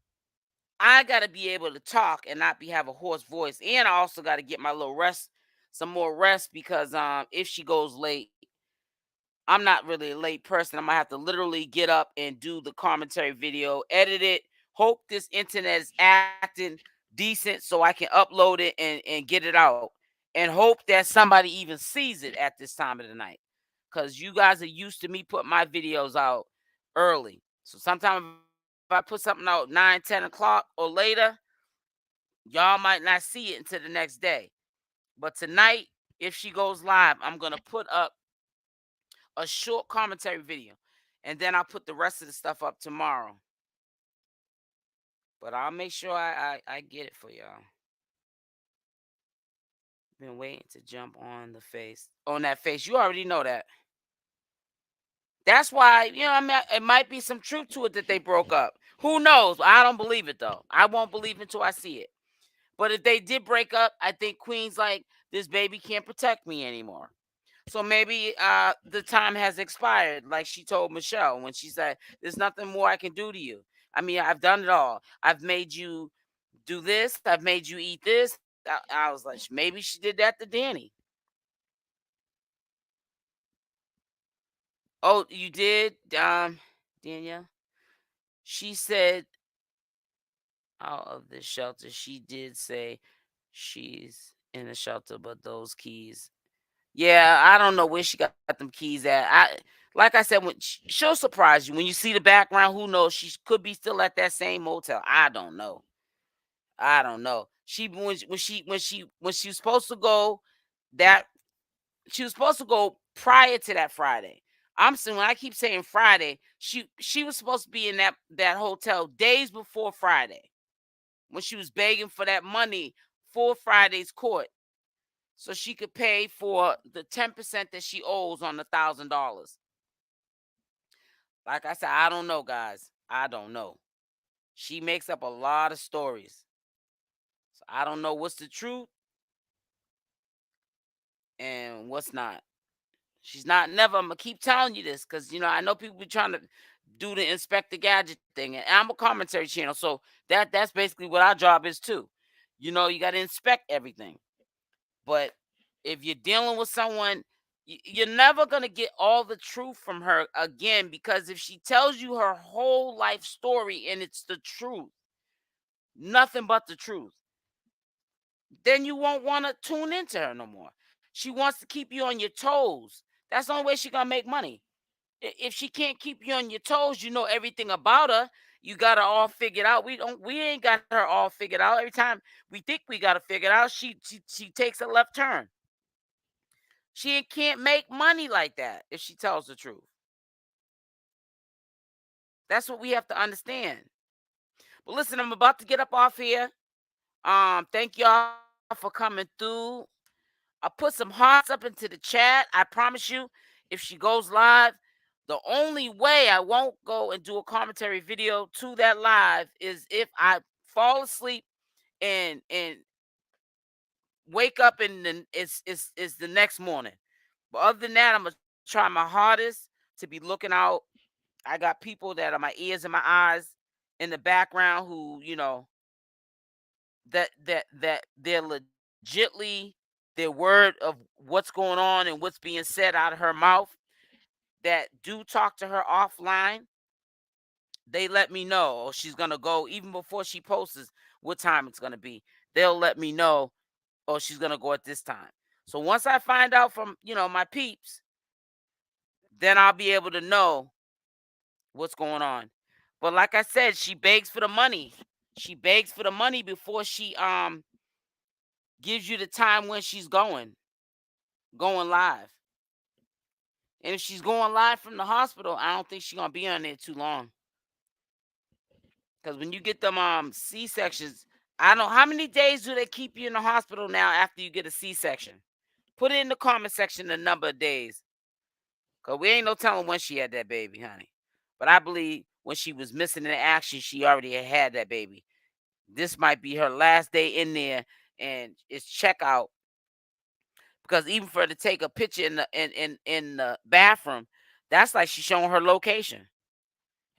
I gotta be able to talk and not be have a hoarse voice, and I also got to get my little rest, some more rest, because if she goes late, I'm not really a late person. I'm gonna have to literally get up and do the commentary video, edit it. Hope this internet is acting decent so I can upload it and get it out, and hope that somebody even sees it at this time of the night, because you guys are used to me putting my videos out early. So sometimes if I put something out 9, 10 o'clock or later, y'all might not see it until the next day. But tonight, if she goes live, I'm gonna put up a short commentary video, and then I'll put the rest of the stuff up tomorrow. But I'll make sure I get it for y'all. Been waiting to jump on that face. You already know that. That's why, I mean, it might be some truth to it that they broke up. Who knows? I don't believe it though. I won't believe it until I see it. But if they did break up, I think Queen's like, this baby can't protect me anymore. So maybe the time has expired, like she told Michelle when she said, there's nothing more I can do to you. I mean, I've done it all. I've made you do this. I've made you eat this. I was like, maybe she did that to Danny. Oh, you did, Danielle? She said out of the shelter. She did say she's in the shelter, but those keys. Yeah, I don't know where she got them keys at. Like I said, when she'll surprise you when you see the background. Who knows? She could be still at that same motel. I don't know. I don't know. She when she was supposed to go, that she was supposed to go prior to that Friday. I'm saying when I keep saying Friday, she was supposed to be in that hotel days before Friday when she was begging for that money for Friday's court so she could pay for the 10% that she owes on the $1,000. Like I said, I don't know, guys. I don't know. She makes up a lot of stories. So I don't know what's the truth and what's not. She's not never. I'm gonna keep telling you this because I know people be trying to do the Inspector Gadget thing, and I'm a commentary channel, so that's basically what our job is too. You got to inspect everything. But if you're dealing with someone, you're never gonna get all the truth from her again, because if she tells you her whole life story and it's the truth, nothing but the truth, then you won't want to tune into her no more. She wants to keep you on your toes. That's the only way she's gonna make money. If she can't keep you on your toes, you know everything about her. You got her all figured out. We ain't got her all figured out. Every time we think we got her figured out, she takes a left turn. She can't make money like that if she tells the truth. That's what we have to understand. But listen, I'm about to get up off here. Thank y'all for coming through. I put some hearts up into the chat. I promise you, if she goes live, the only way I won't go and do a commentary video to that live is if I fall asleep and wake up and then it's the next morning. But other than that, I'm gonna try my hardest to be looking out. I got people that are my ears and my eyes in the background who, that they're legitly their word of what's going on and what's being said out of her mouth, that do talk to her offline. They let me know, oh, she's gonna go even before she posts what time it's gonna be. They'll let me know, oh, she's gonna go at this time. So once I find out from my peeps, then I'll be able to know what's going on. But like I said, she begs for the money. She begs for the money before she gives you the time when she's going live. And if she's going live from the hospital, I don't think she's gonna be on there too long. Because when you get them C-sections, I don't know how many days do they keep you in the hospital now after you get a C-section. Put it in the comment section the number of days. Because we ain't no telling when she had that baby, honey. But I believe when she was missing in action, she already had that baby. This might be her last day in there, and it's checkout. Because even for her to take a picture in the bathroom, that's like she's showing her location.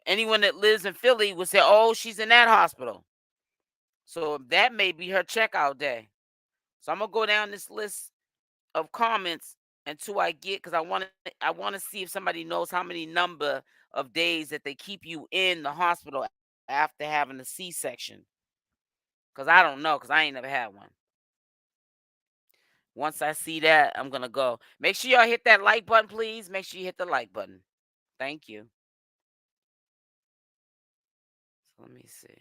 Anyone that lives in Philly would say, "Oh, she's in that hospital." So that may be her checkout day. So I'm gonna go down this list of comments until I get, because I want to see if somebody knows how many number of days that they keep you in the hospital after having a C-section. Because I don't know, because I ain't never had one. Once I see that, I'm gonna go. Make sure y'all hit that like button, please. Make sure you hit the like button. Thank you. So let me see.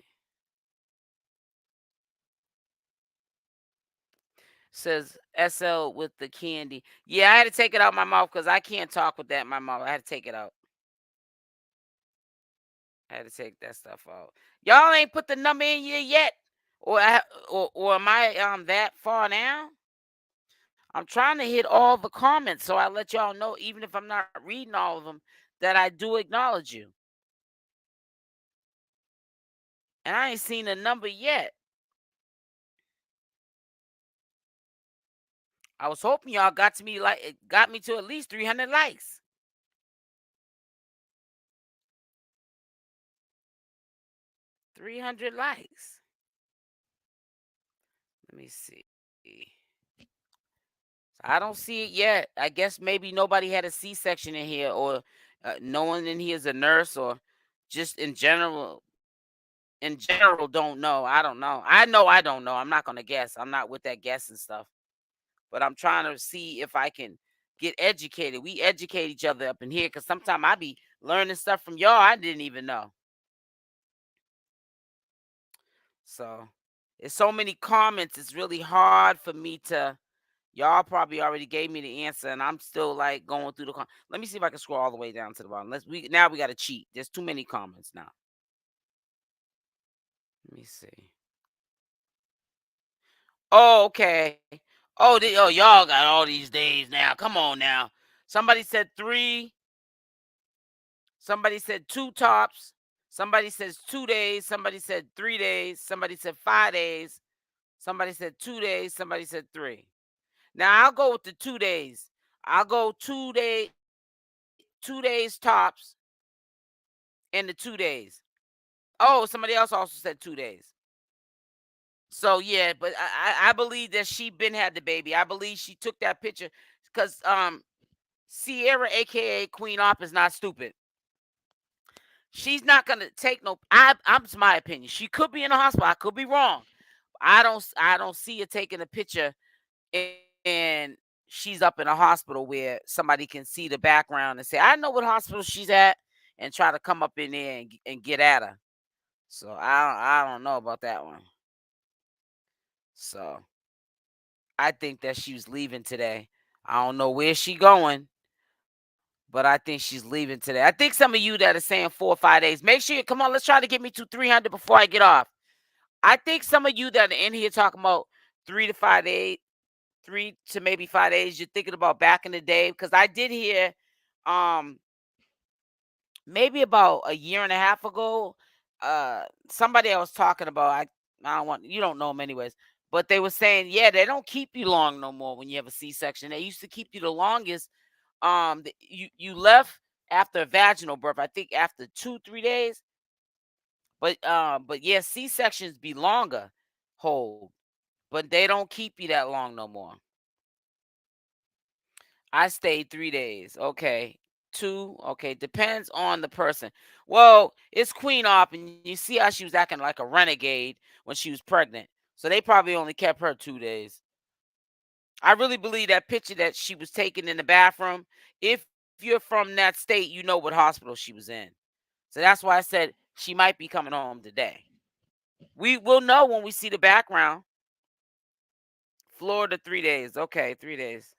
Says SL with the candy. Yeah, I had to take it out my mouth because I can't talk with that in my mouth. I had to take it out. I had to take that stuff out. Y'all ain't put the number in here yet, or am I that far now? I'm trying to hit all the comments so I let y'all know, even if I'm not reading all of them, that I do acknowledge you. And I ain't seen the number yet. I was hoping y'all got me to at least 300 likes. 300 likes. Let me see. I don't see it yet. I guess maybe nobody had a C-section in here, or no one in here is a nurse, or just in general. In general, don't know. I don't know. I don't know. I'm not gonna guess. I'm not with that guessing stuff. But I'm trying to see if I can get educated. We educate each other up in here because sometimes I be learning stuff from y'all I didn't even know. So it's so many comments. It's really hard for me to. Y'all probably already gave me the answer, and I'm still like going through the. Let me see if I can scroll all the way down to the bottom. We got to cheat. There's too many comments now. Let me see. Oh, okay. Oh, y'all got all these days now. Come on now. Somebody said 3. Somebody said 2 tops. Somebody says 2 days. Somebody said 3 days. Somebody said 5 days. Somebody said 2 days. Somebody said 3. Now I'll go with the 2 days. I'll go 2 days tops in the 2 days. Oh, somebody else also said 2 days. So yeah, but I believe that she been had the baby. I believe she took that picture because Sierra, aka Queen Opp, is not stupid. She's not gonna take no. I'm it's my opinion. She could be in the hospital. I could be wrong. I don't see her taking a picture and she's up in a hospital where somebody can see the background and say, "I know what hospital she's at," and try to come up in there and get at her. So I don't know about that one. So I think that she was leaving today. I don't know where she going, but I think she's leaving today. I think some of you that are saying 4 or 5 days, make sure you come on. Let's try to get me to 300 before I get off. I think some of you that are in here talking about 3 to 5 days, 3 to maybe 5 days, you're thinking about back in the day because I did hear, um, maybe about a year and a half ago, somebody I was talking about. I don't want you don't know them anyways, but they were saying, yeah, they don't keep you long no more when you have a C-section. They used to keep you the longest. You left after a vaginal birth. I think after 2-3 days. But yeah, C-sections be longer hold, but they don't keep you that long no more. I stayed 3 days. Okay. 2. Okay. Depends on the person. Well, it's Queen Opp, and you see how she was acting like a renegade when she was pregnant. So they probably only kept her 2 days. I really believe that picture that she was taken in the bathroom. If you're from that state, you know what hospital she was in. So that's why I said she might be coming home today. We will know when we see the background. Florida, 3 days. Okay, 3 days.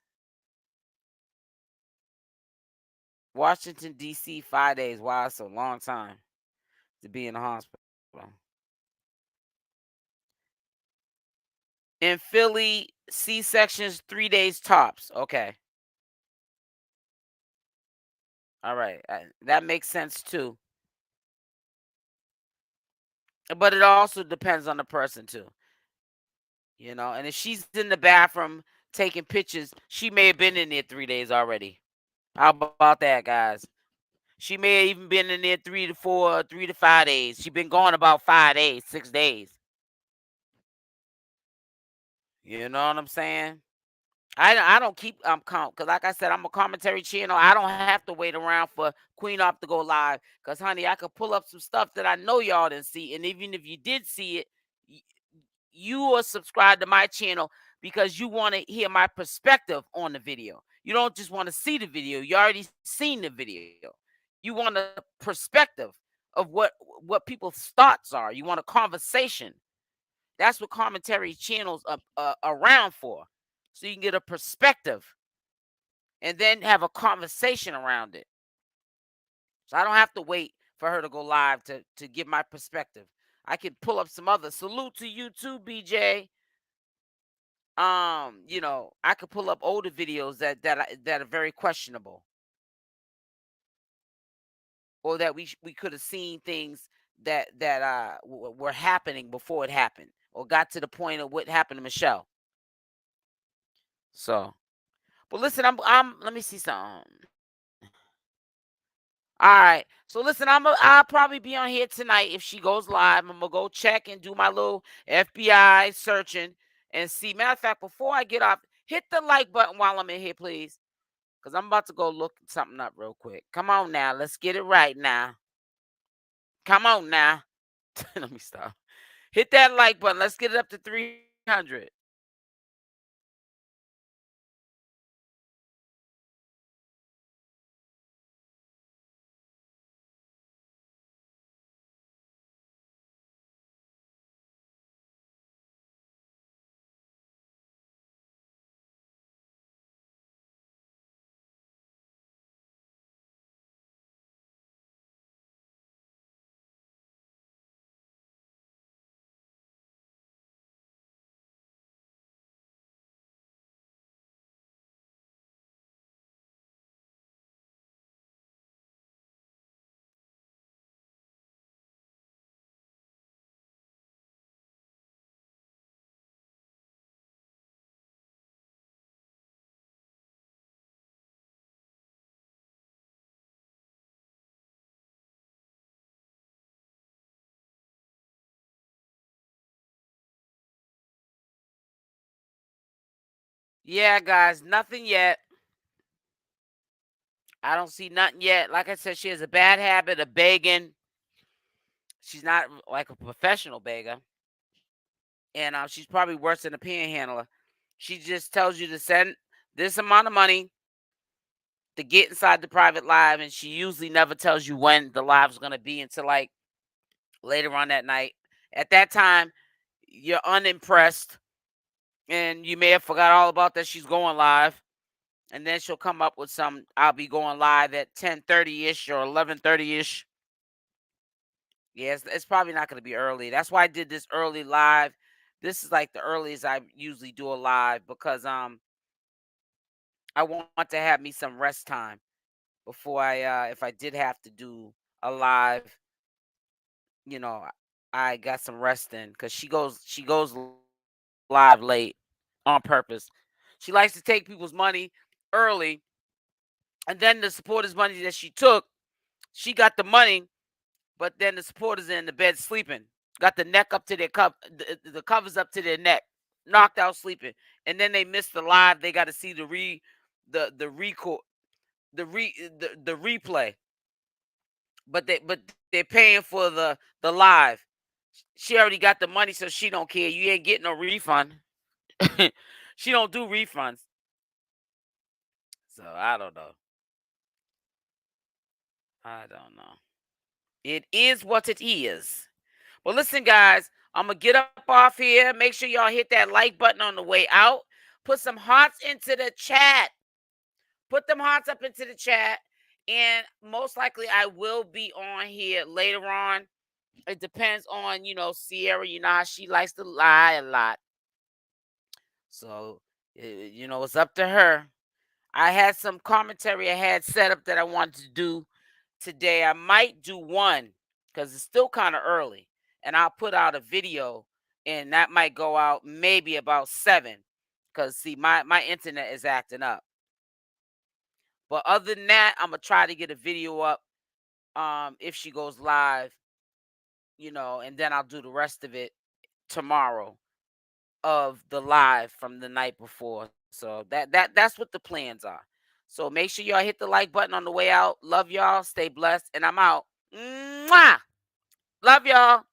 Washington, D.C., 5 days. Wow, it's a long time to be in the hospital. In Philly, C-sections, 3 days tops. Okay. All right. That makes sense too. But it also depends on the person too. And if she's in the bathroom taking pictures, she may have been in there 3 days already. How about that, guys? She may have even been in there 3 to 4, 3 to 5 days. She been gone about 5 days, 6 days. You know what I'm saying? I don't keep count because like I said, I'm a commentary channel. I don't have to wait around for Queen Opp to go live because honey, I could pull up some stuff that I know y'all didn't see, and even if you did see it, you are subscribed to my channel because you want to hear my perspective on the video. You don't just want to see the video. You already seen the video. You want a perspective of what people's thoughts are. You want a conversation. That's what commentary channels are around for. So you can get a perspective and then have a conversation around it. So I don't have to wait for her to go live to give my perspective. I can pull up some other salute to you too, BJ. I could pull up older videos that are very questionable, or that we could have seen things that were happening before it happened, or got to the point of what happened to Michelle. So, but listen, I'm let me see something. All right. So listen, I'll probably be on here tonight if she goes live. I'm gonna go check and do my little FBI searching and see. Matter of fact, before I get off, hit the like button while I'm in here, please. Because I'm about to go look something up real quick. Come on now. Let's get it right now. Come on now. Let me stop. Hit that like button. Let's get it up to 300. Yeah, guys, nothing yet. I don't see nothing yet. Like I said, she has a bad habit of begging. She's not like a professional beggar, and she's probably worse than a panhandler. She just tells you to send this amount of money to get inside the private live, and she usually never tells you when the live's gonna be until like later on that night. At that time, you're unimpressed, and you may have forgot all about that she's going live, and then she'll come up with some. I'll be going live at 10:30 ish or 11:30 ish. Yeah, it's probably not gonna be early. That's why I did this early live. This is like the earliest I usually do a live because I want to have me some rest time before if I did have to do a live, you know, I got some rest in because she goes live late on purpose. She likes to take people's money early, and then the supporters' money that she took, she got the money, but then the supporters are in the bed sleeping, got the neck up to their the covers up to their neck, knocked out sleeping, and then they miss the live. They got to see the record, the replay, but they're paying for the live. She already got the money, so she don't care. You ain't getting no refund. She don't do refunds. So I don't know. I don't know. It is what it is. Well, listen, guys, I'm gonna get up off here. Make sure y'all hit that like button on the way out. Put some hearts into the chat. Put them hearts up into the chat. And most likely I will be on here later on. It depends on, Sierra. You know how she likes to lie a lot. So, it's up to her. I had some commentary I had set up that I wanted to do today. I might do one because it's still kind of early. And I'll put out a video, and that might go out maybe about 7. Because, see, my internet is acting up. But other than that, I'm going to try to get a video up if she goes live, and then I'll do the rest of it tomorrow of the live from the night before. So that's what the plans are. So make sure y'all hit the like button on the way out. Love y'all. Stay blessed. And I'm out. Mwah! Love y'all.